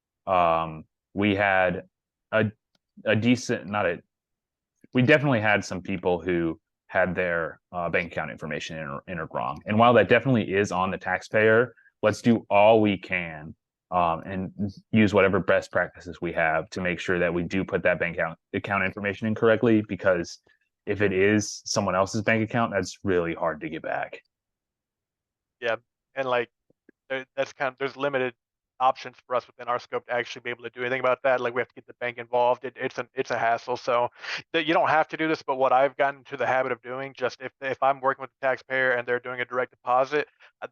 we had a decent, not a, we definitely had some people who had their bank account information entered wrong. And while that definitely is on the taxpayer, let's do all we can and use whatever best practices we have to make sure that we do put that bank account information in correctly, because if it is someone else's bank account, that's really hard to get back. Yeah. And like, that's there's limited options for us within our scope to actually be able to do anything about that. Like we have to get the bank involved. It's a hassle. So that you don't have to do this, but what I've gotten into the habit of doing, just if I'm working with the taxpayer and they're doing a direct deposit,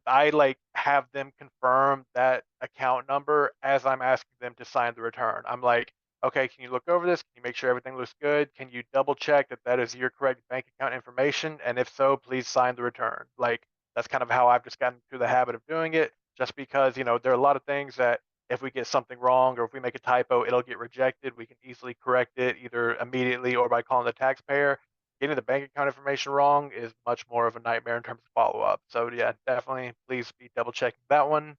I like have them confirm that account number as I'm asking them to sign the return. I'm like, okay, can you look over this? Can you make sure everything looks good? Can you double check that that is your correct bank account information? And if so, please sign the return. Like that's kind of how I've just gotten through the habit of doing it, just because, there are a lot of things that if we get something wrong or if we make a typo, it'll get rejected. We can easily correct it either immediately or by calling the taxpayer. Getting the bank account information wrong is much more of a nightmare in terms of follow up. So yeah, definitely please be double checking that one.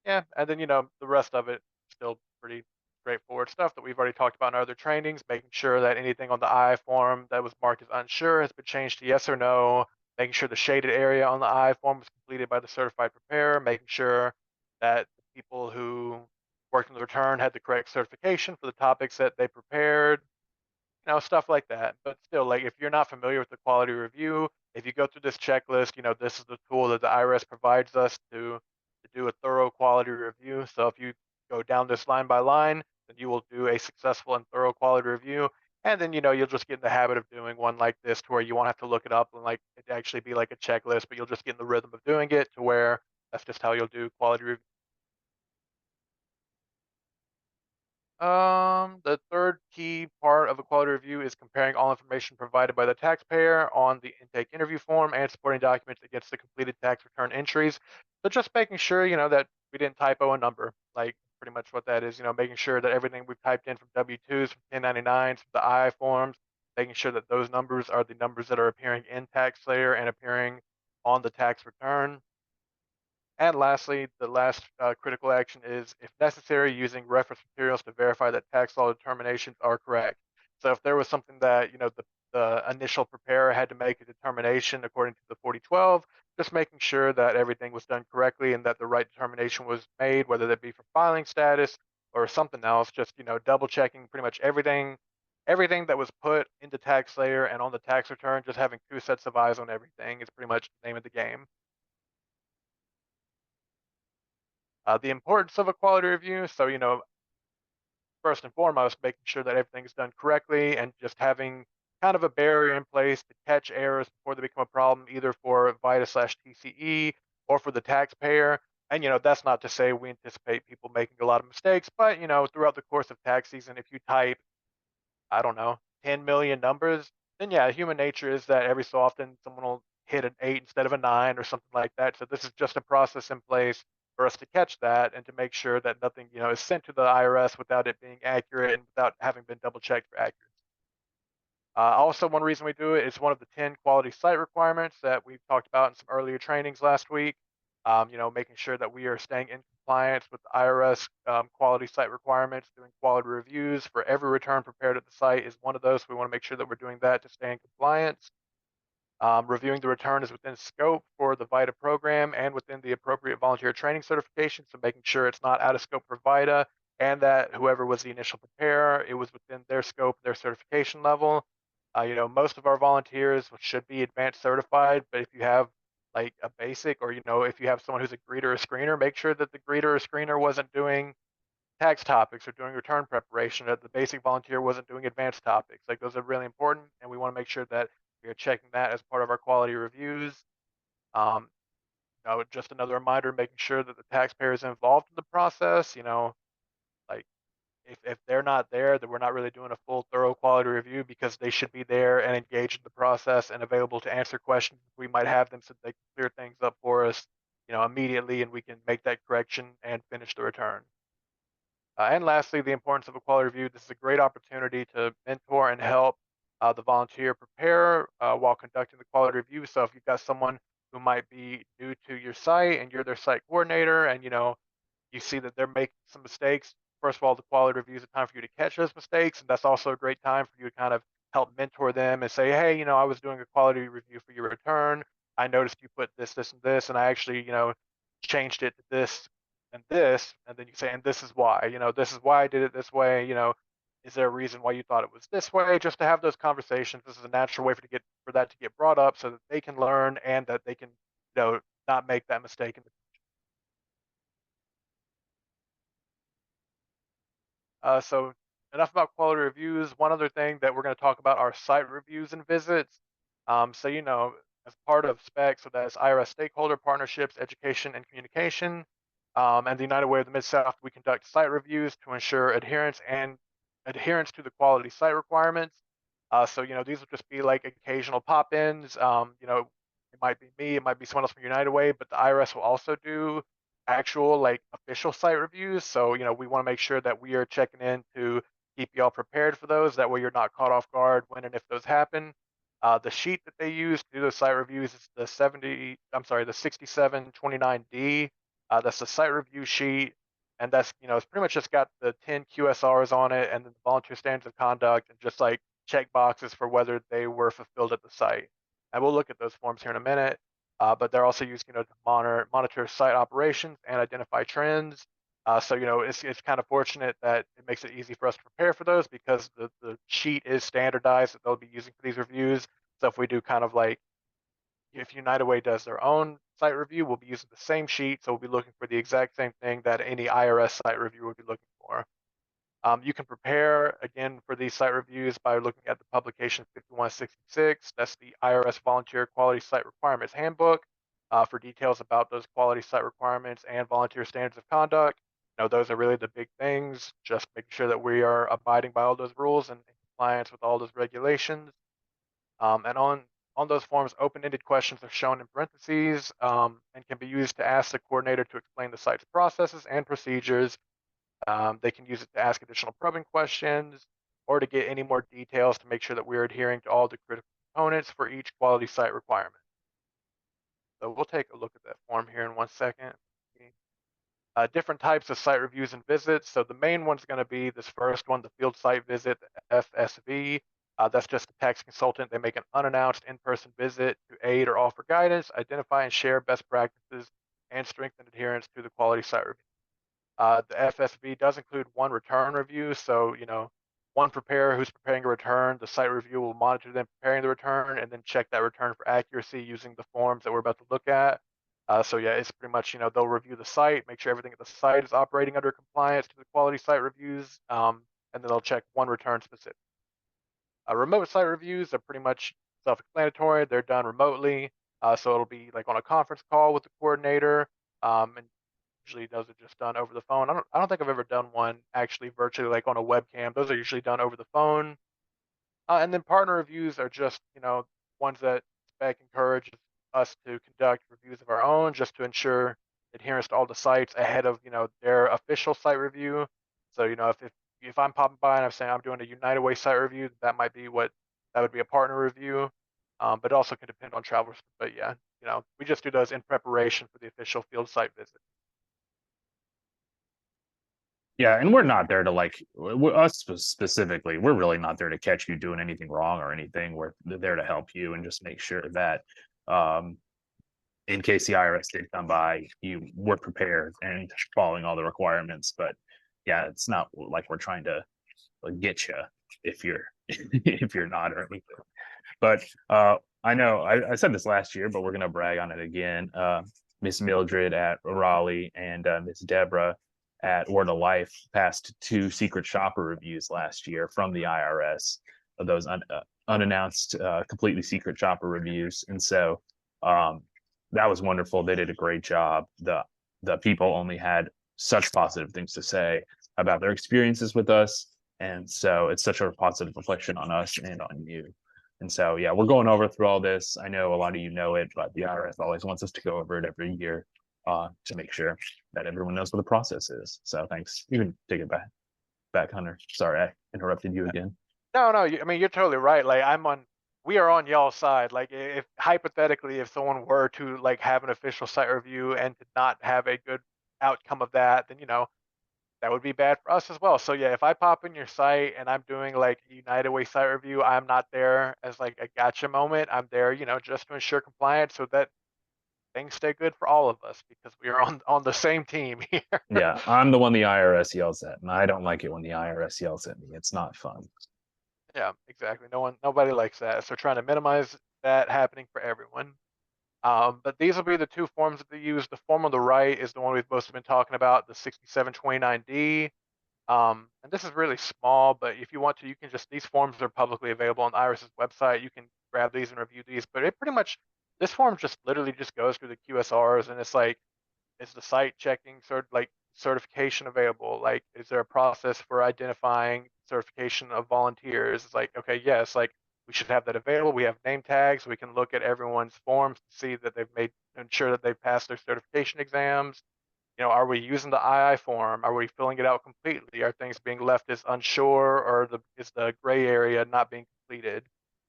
Yeah, and then the rest of it still pretty straightforward stuff that we've already talked about in our other trainings, making sure that anything on the I form that was marked as unsure has been changed to yes or no, making sure the shaded area on the I form was completed by the certified preparer, making sure that the people who worked on the return had the correct certification for the topics that they prepared, stuff like that. But still, like if you're not familiar with the quality review, if you go through this checklist, this is the tool that the IRS provides us to do a thorough quality review. So if you go down this line by line, then you will do a successful and thorough quality review. And then, you'll just get in the habit of doing one like this to where you won't have to look it up and like it actually be like a checklist, but you'll just get in the rhythm of doing it to where that's just how you'll do quality review. The third key part of a quality review is comparing all information provided by the taxpayer on the intake interview form and supporting documents against the completed tax return entries. So just making sure, that we didn't typo a number, like pretty much what that is, making sure that everything we've typed in from W-2s, from 1099s, from the I forms, making sure that those numbers are the numbers that are appearing in TaxSlayer and appearing on the tax return. And lastly, the last critical action is, if necessary, using reference materials to verify that tax law determinations are correct. So if there was something that, the initial preparer had to make a determination according to the 4012, just making sure that everything was done correctly and that the right determination was made, whether that be for filing status or something else, just, double checking pretty much everything that was put into TaxSlayer and on the tax return, just having two sets of eyes on everything is pretty much the name of the game. The importance of a quality review. So, first and foremost, making sure that everything is done correctly and just having kind of a barrier in place to catch errors before they become a problem, either for VITA/TCE or for the taxpayer. And, that's not to say we anticipate people making a lot of mistakes, but, throughout the course of tax season, if you type, I don't know, 10 million numbers, then yeah, human nature is that every so often someone will hit an 8 instead of a 9 or something like that. So this is just a process in place for us to catch that and to make sure that nothing, is sent to the IRS without it being accurate and without having been double checked for accuracy. Also, one reason we do it is one of the 10 quality site requirements that we've talked about in some earlier trainings last week. Making sure that we are staying in compliance with the IRS quality site requirements, doing quality reviews for every return prepared at the site is one of those. We want to make sure that we're doing that to stay in compliance. Reviewing the return is within scope for the VITA program and within the appropriate volunteer training certification. So making sure it's not out of scope for VITA and that whoever was the initial preparer, it was within their scope, their certification level. Most of our volunteers should be advanced certified, but if you have like a basic, or if you have someone who's a greeter or screener, make sure that the greeter or screener wasn't doing tax topics or doing return preparation, that the basic volunteer wasn't doing advanced topics. Like those are really important, and we want to make sure that we are checking that as part of our quality reviews. Just another reminder, making sure that the taxpayer is involved in the process. Like if they're not there, then we're not really doing a full thorough quality review, because they should be there and engaged in the process and available to answer questions we might have them, so they can clear things up for us, immediately, and we can make that correction and finish the return. And lastly, the importance of a quality review. This is a great opportunity to mentor and help the volunteer prepare while conducting the quality review. So if you've got someone who might be new to your site and you're their site coordinator, and you see that they're making some mistakes, first of all, the quality review is a time for you to catch those mistakes, and that's also a great time for you to kind of help mentor them and say, hey, I was doing a quality review for your return. I noticed you put this, this, and this, and I actually, changed it to this and this, and then you say, and this is why, this is why I did it this way, is there a reason why you thought it was this way? Just to have those conversations. This is a natural way for that to get brought up, so that they can learn and that they can, not make that mistake in the future. So enough about quality reviews. One other thing that we're going to talk about are site reviews and visits. As part of SPEC, so that's IRS stakeholder partnerships, education, and communication. And the United Way of the Mid-South, we conduct site reviews to ensure adherence to the quality site requirements. These will just be like occasional pop-ins. It might be me, it might be someone else from United Way, but the IRS will also do actual like official site reviews. So, we want to make sure that we are checking in to keep y'all prepared for those. That way you're not caught off guard when and if those happen. The sheet that they use to do those site reviews is the 6729D. That's the site review sheet, and that's, it's pretty much just got the 10 QSRs on it, and then the volunteer standards of conduct, and just like check boxes for whether they were fulfilled at the site. And we'll look at those forms here in a minute. But they're also used, to monitor site operations and identify trends. It's kind of fortunate that it makes it easy for us to prepare for those, because the sheet is standardized that they'll be using for these reviews. So if we do kind of like, if United Way does their own site review, we'll be using the same sheet. So we'll be looking for the exact same thing that any IRS site review would be looking for. You can prepare, again, for these site reviews by looking at the publication 5166. That's the IRS Volunteer Quality Site Requirements Handbook, for details about those quality site requirements and volunteer standards of conduct. Those are really the big things, just making sure that we are abiding by all those rules and in compliance with all those regulations. And on those forms, open-ended questions are shown in parentheses, and can be used to ask the coordinator to explain the site's processes and procedures. They can use it to ask additional probing questions, or to get any more details to make sure that we're adhering to all the critical components for each quality site requirement. So we'll take a look at that form here in 1 second. Different types of site reviews and visits. So the main one's going to be this first one, the field site visit, the FSV. That's just a tax consultant. They make an unannounced in-person visit to aid or offer guidance, identify and share best practices, and strengthen adherence to the quality site review. The FSV does include one return review. So, one preparer who's preparing a return, the site review will monitor them preparing the return and then check that return for accuracy using the forms that we're about to look at. It's pretty much, they'll review the site, make sure everything at the site is operating under compliance to the quality site reviews, and then they'll check one return specific. Remote site reviews are pretty much self-explanatory. They're done remotely. So it'll be like on a conference call with the coordinator, and usually those are just done over the phone. I don't think I've ever done one actually virtually, like on a webcam. Those are usually done over the phone. And then partner reviews are just, ones that SPEC encourages us to conduct reviews of our own, just to ensure adherence to all the sites ahead of, their official site review. So, if I'm popping by and I'm saying I'm doing a United Way site review, that would be a partner review. But it also can depend on travelers. But yeah, we just do those in preparation for the official field site visit. Yeah, and we're not there to us specifically, we're really not there to catch you doing anything wrong or anything. We're there to help you and just make sure that in case the IRS did come by, you were prepared and following all the requirements. But yeah, it's not like we're trying to get you. if you're if you're not or anything. But I know I said this last year, but we're gonna brag on it again. Miss Mildred at Raleigh and Miss Deborah at Word of Life passed 2 secret shopper reviews last year from the IRS of those unannounced, completely secret shopper reviews. And so that was wonderful. They did a great job. The people only had such positive things to say about their experiences with us. And so it's such a positive reflection on us and on you. And so, yeah, we're going over through all this. I know a lot of you know it, but the IRS always wants us to go over it every year to make sure that everyone knows what the process is. So thanks. You can take it back, Hunter. Sorry, I interrupted you again. No, I mean, you're totally right. Like we are on y'all's side. Like if hypothetically, if someone were to like have an official site review and to not have a good outcome of that, then, that would be bad for us as well. So yeah, if I pop in your site and I'm doing like a United Way site review, I'm not there as like a gotcha moment. I'm there, just to ensure compliance so that things stay good for all of us because we are on the same team here. Yeah, I'm the one the IRS yells at, and I don't like it when the IRS yells at me. It's not fun. Yeah, exactly. Nobody likes that. So trying to minimize that happening for everyone. But these will be the 2 forms that they use. The form on the right is the one we've mostly been talking about, the 6729D. And this is really small, but if you want to, you can these forms are publicly available on the IRS's website. You can grab these and review these, but it pretty much, this form just literally just goes through the QSRs and it's like, is the site checking certification available? Like, is there a process for identifying certification of volunteers? It's like, okay, yes, like we should have that available. We have name tags. We can look at everyone's forms to see that ensure that they've passed their certification exams. Are we using the II form? Are we filling it out completely? Are things being left as unsure or is the gray area not being completed?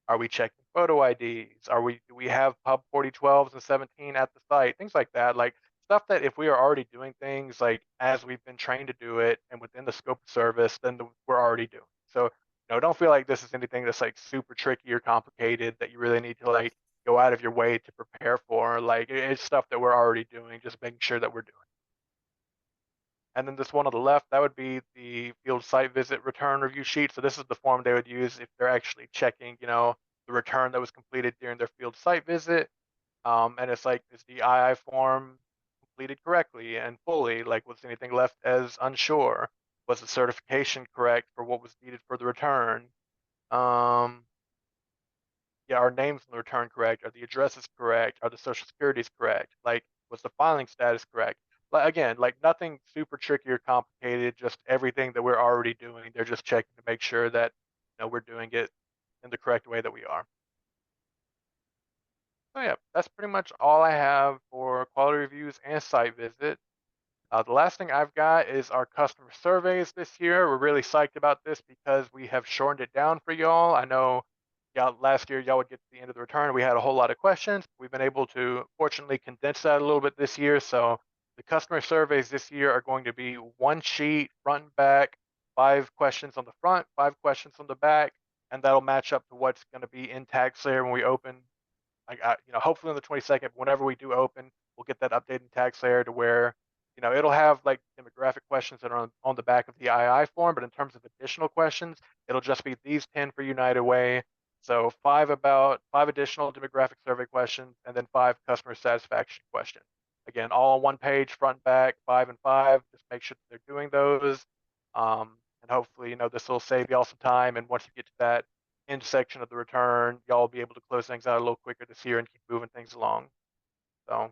Are we checking photo IDs? Do we have pub 4012s and 17 at the site? Things like that. Like stuff that if we are already doing things like as we've been trained to do it and within the scope of service, then we're already doing. So, don't feel like this is anything that's like super tricky or complicated that you really need to like go out of your way to prepare for. Like it's stuff that we're already doing, just making sure that we're doing. And then this one on the left, that would be the field site visit return review sheet. So this is the form they would use if they're actually checking, the return that was completed during their field site visit. And it's like, is the II form completed correctly and fully? Like, was anything left as unsure? Was the certification correct for what was needed for the return? Yeah, are names on the return correct? Are the addresses correct? Are the social securities correct? Like, was the filing status correct? Again, like nothing super tricky or complicated, just everything that we're already doing. They're just checking to make sure that we're doing it in the correct way that we are. So yeah, that's pretty much all I have for quality reviews and site visit. The last thing I've got is our customer surveys this year. We're really psyched about this because we have shortened it down for y'all. I know last year y'all would get to the end of the return. We had a whole lot of questions. We've been able to fortunately condense that a little bit this year. So the customer surveys this year are going to be 1 sheet, front and back, 5 questions on the front, 5 questions on the back, and that'll match up to what's going to be in TaxSlayer when we open. Hopefully on the 22nd, whenever we do open, we'll get that updated in TaxSlayer to where, it'll have like demographic questions that are on the back of the II form, but in terms of additional questions, it'll just be these 10 for United Way. So 5 additional demographic survey questions, and then 5 customer satisfaction questions. Again, all on 1 page, front, back, 5 and 5. Just make sure that they're doing those. And hopefully, this will save y'all some time. And once you get to that end section of the return, y'all will be able to close things out a little quicker this year and keep moving things along. So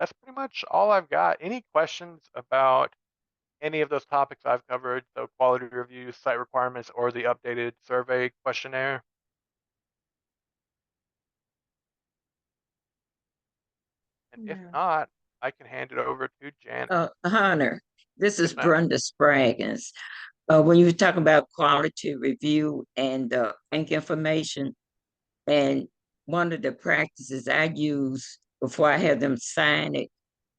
that's pretty much all I've got. Any questions about any of those topics I've covered? So quality review, site requirements, or the updated survey questionnaire? And if not, I can hand it over to Janet. Hunter, this is Yes, ma'am. Brenda Spraggins. When you were talking about quality review and bank information, and one of the practices I use before I have them sign it,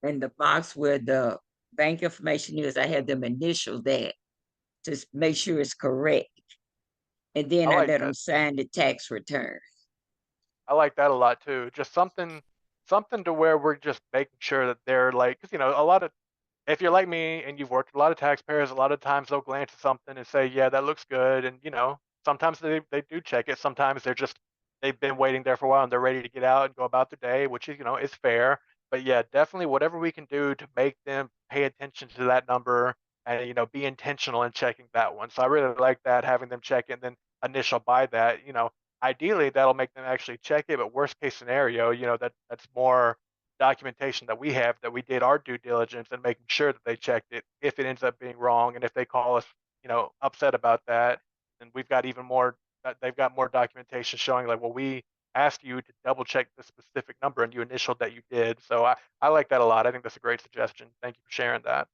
in the box where the bank information is, I have them initial that to make sure it's correct. And then I let them sign the tax return. I like that a lot too. Just something to where we're just making sure that they're like, because a lot of, if you're like me and you've worked with a lot of taxpayers, a lot of times they'll glance at something and say, yeah, that looks good. And sometimes they do check it. Sometimes they've been waiting there for a while and they're ready to get out and go about their day, which is, is fair. But yeah, definitely whatever we can do to make them pay attention to that number and, be intentional in checking that one. So I really like that, having them check it and then initial by that, ideally that'll make them actually check it. But worst case scenario, that's more documentation that we have that we did our due diligence and making sure that they checked it if it ends up being wrong. And if they call us, upset about that, then we've got even more, they've got more documentation showing like, well, we asked you to double check the specific number and you initialed that you did. So I like that a lot. I think that's a great suggestion. Thank you for sharing that.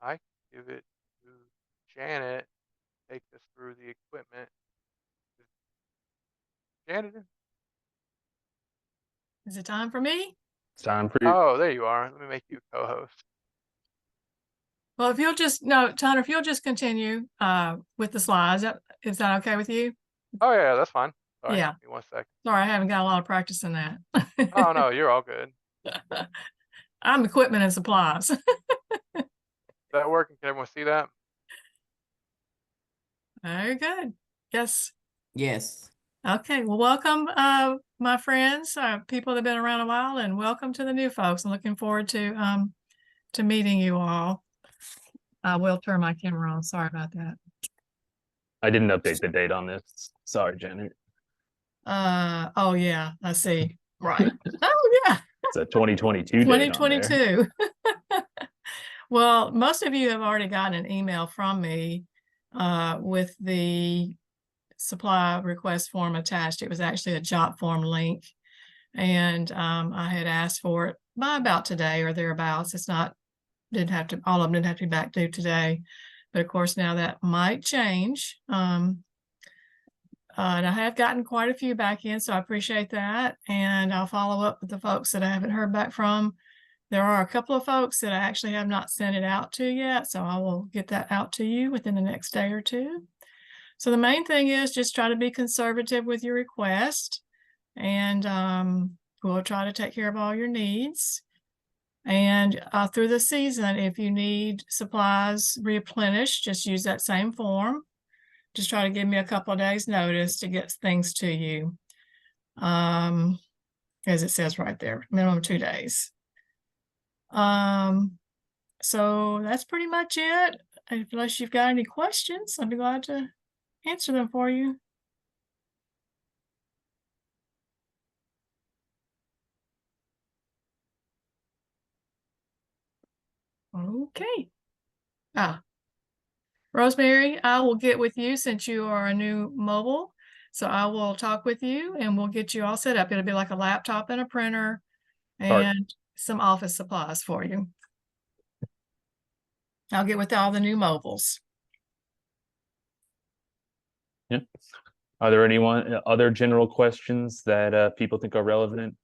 I give it to Janet, take us through the equipment. Janet? Is it time for me? It's time for you. Oh, there you are. Let me make you a co-host. Well, if you'll just, no, Tanner, if you'll just continue with the slides, is that okay with you? Oh yeah, that's fine. Sorry, Yeah. give me 1 second. Sorry, I haven't got a lot of practice in that. Oh no, you're all good. I'm equipment and supplies. Is that working? Can everyone see that? Very good. Yes. Yes. Okay. Well, welcome, my friends, people that have been around a while, and welcome to the new folks. I'm looking forward to meeting you all. I will turn my camera on. Sorry about that. I didn't update the date on this. Sorry, Janet. Oh yeah, I see. Right. Oh yeah. It's a 2022 date on there. 2022. Well, most of you have already gotten an email from me with the supply request form attached. It was actually a Jot form link, and I had asked for it by about today or thereabouts. All of them didn't have to be back due today, but of course now that might change. And I have gotten quite a few back in, so I appreciate that. And I'll follow up with the folks that I haven't heard back from. There are a couple of folks that I actually have not sent it out to yet, so I will get that out to you within the next day or two. So the main thing is just try to be conservative with your request, and we'll try to take care of all your needs. And through the season, if you need supplies replenished, just use that same form. Just try to give me a couple of days notice to get things to you. As it says right there, minimum 2 days. So that's pretty much it. Unless you've got any questions, I'd be glad to answer them for you. Okay. Rosemary, I will get with you since you are a new mobile. So I will talk with you and we'll get you all set up. It'll be like a laptop and a printer and some office supplies for you. I'll get with all the new mobiles. Yeah. Are there other general questions that people think are relevant?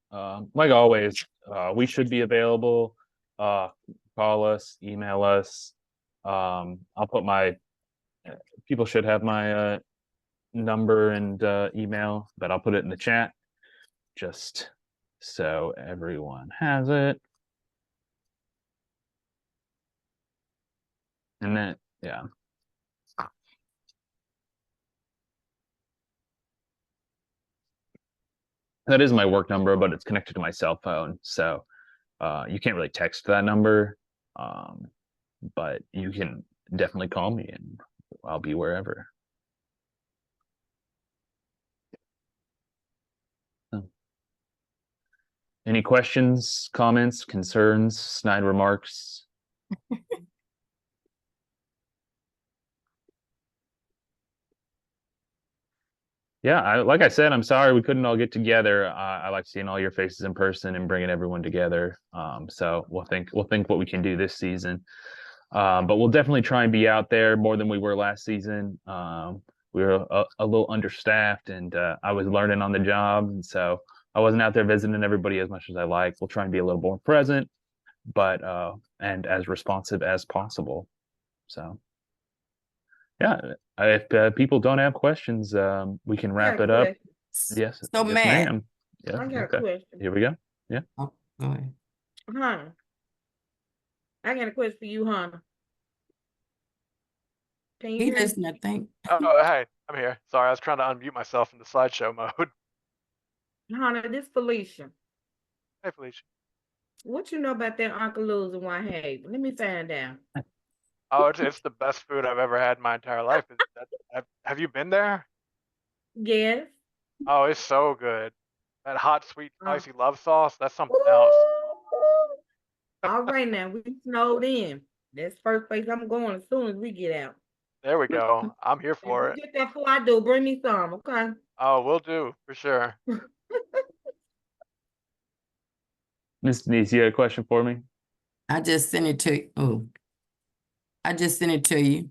Like always, we should be available. Call us, email us. I'll put people should have my number and email, but I'll put it in the chat just so everyone has it. And then, yeah. That is my work number, but it's connected to my cell phone. So you can't really text that number, but you can definitely call me and I'll be wherever. Any questions, comments, concerns, snide remarks? Yeah, like I said, I'm sorry we couldn't all get together. I like seeing all your faces in person and bringing everyone together. So we'll think what we can do this season. But we'll definitely try and be out there more than we were last season. We were a little understaffed, and I was learning on the job, and so I wasn't out there visiting everybody as much as I like. We'll try and be a little more present, but and as responsive as possible. So. Yeah, if people don't have questions, we can wrap it up. Yes, So yes, Matt, ma'am. Yeah, I got a okay. question. Here we go. Oh, go ahead. Hunter. I got a question for you, Hunter. Can you He hear me? listening, I think. Oh, hey, I'm here. Sorry, I was trying to unmute myself in the slideshow mode. Hunter, this Felicia. Hey, Felicia. What you know about that Uncle Lou's in Whitehaven? Let me find out. Oh, it's the best food I've ever had in my entire life. Have you been there? Yes. Oh, it's so good. That hot, sweet, Oh. spicy love sauce, that's something else. All right, now we snowed in. That's the first place I'm going as soon as we get out. There we go. I'm here And for you it. get that before I do. Bring me some, okay? Oh, will do, for sure. Ms. Denise, you had a question for me? I just sent it to you. Oh. I just sent it to you.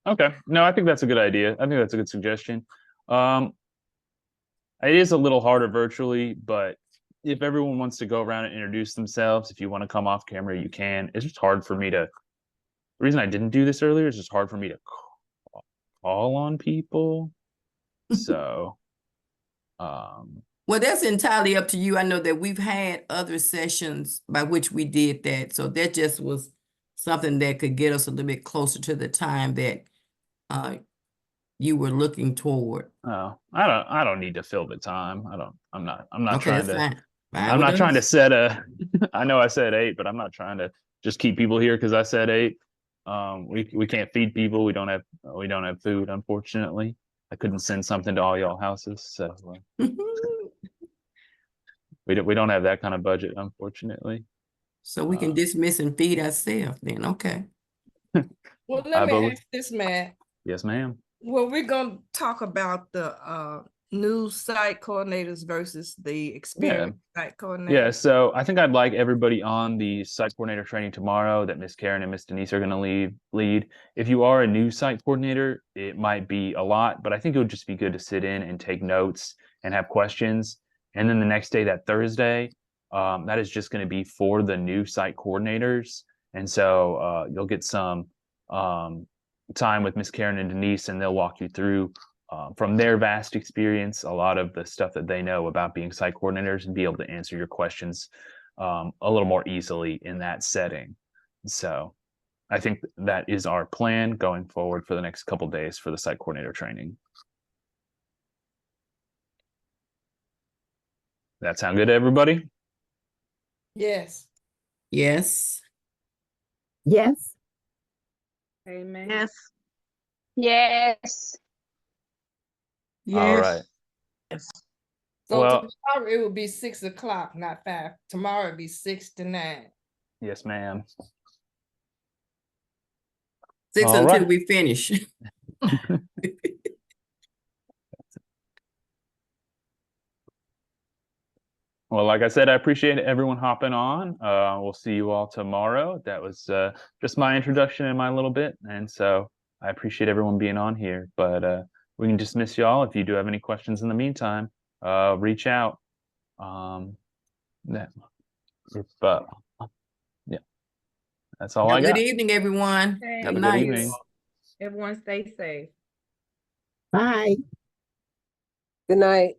Okay. No, I think that's a good idea. I think that's a good suggestion. It is a little harder virtually, but if everyone wants to go around and introduce themselves, if you want to come off camera, you can. It's just hard for me to. The reason I didn't do this earlier is just hard for me to call on people. So, Well, that's entirely up to you. I know that we've had other sessions by which we did that. So that just was something that could get us a little bit closer to the time that you were looking toward. oh, I don't need to fill the time. I'm not Okay, trying that's to. fine. Fine I'm with not trying to us. set a. I know I said 8, but I'm not trying to just keep people here because I said 8. We can't feed people. We don't have food, unfortunately. I couldn't send something to all y'all houses, so we don't have that kind of budget, unfortunately. So we can dismiss and feed ourselves then. Okay. Well, let me but ask this, Matt. yes, ma'am. Well, we're gonna talk about the new site coordinators versus the experienced site coordinators. Yeah, so I think I'd like everybody on the site coordinator training tomorrow that Miss Karen and Miss Denise are going to lead. If you are a new site coordinator, it might be a lot, but I think it would just be good to sit in and take notes and have questions. And then the next day, that Thursday, that is just going to be for the new site coordinators. And so you'll get some time with Miss Karen and Denise, and they'll walk you through from their vast experience, a lot of the stuff that they know about being site coordinators, and be able to answer your questions a little more easily in that setting. So I think that is our plan going forward for the next couple of days for the site coordinator training. That sound good to everybody? Yes. Yes. Yes. Amen. Yes. Yes. All right. So Well- tomorrow it will be 6 o'clock, not 5. Tomorrow it'll be 6 to 9. Yes, ma'am. 6 All until right. we finish. Well, like I said, I appreciate everyone hopping on. We'll see you all tomorrow. That was just my introduction in my little bit. And so I appreciate everyone being on here. But we can dismiss y'all. If you do have any questions in the meantime, reach out. Yeah, that's all I Good got. evening, everyone. Okay. Have a Good night. evening. Everyone stay safe. Bye. Good night.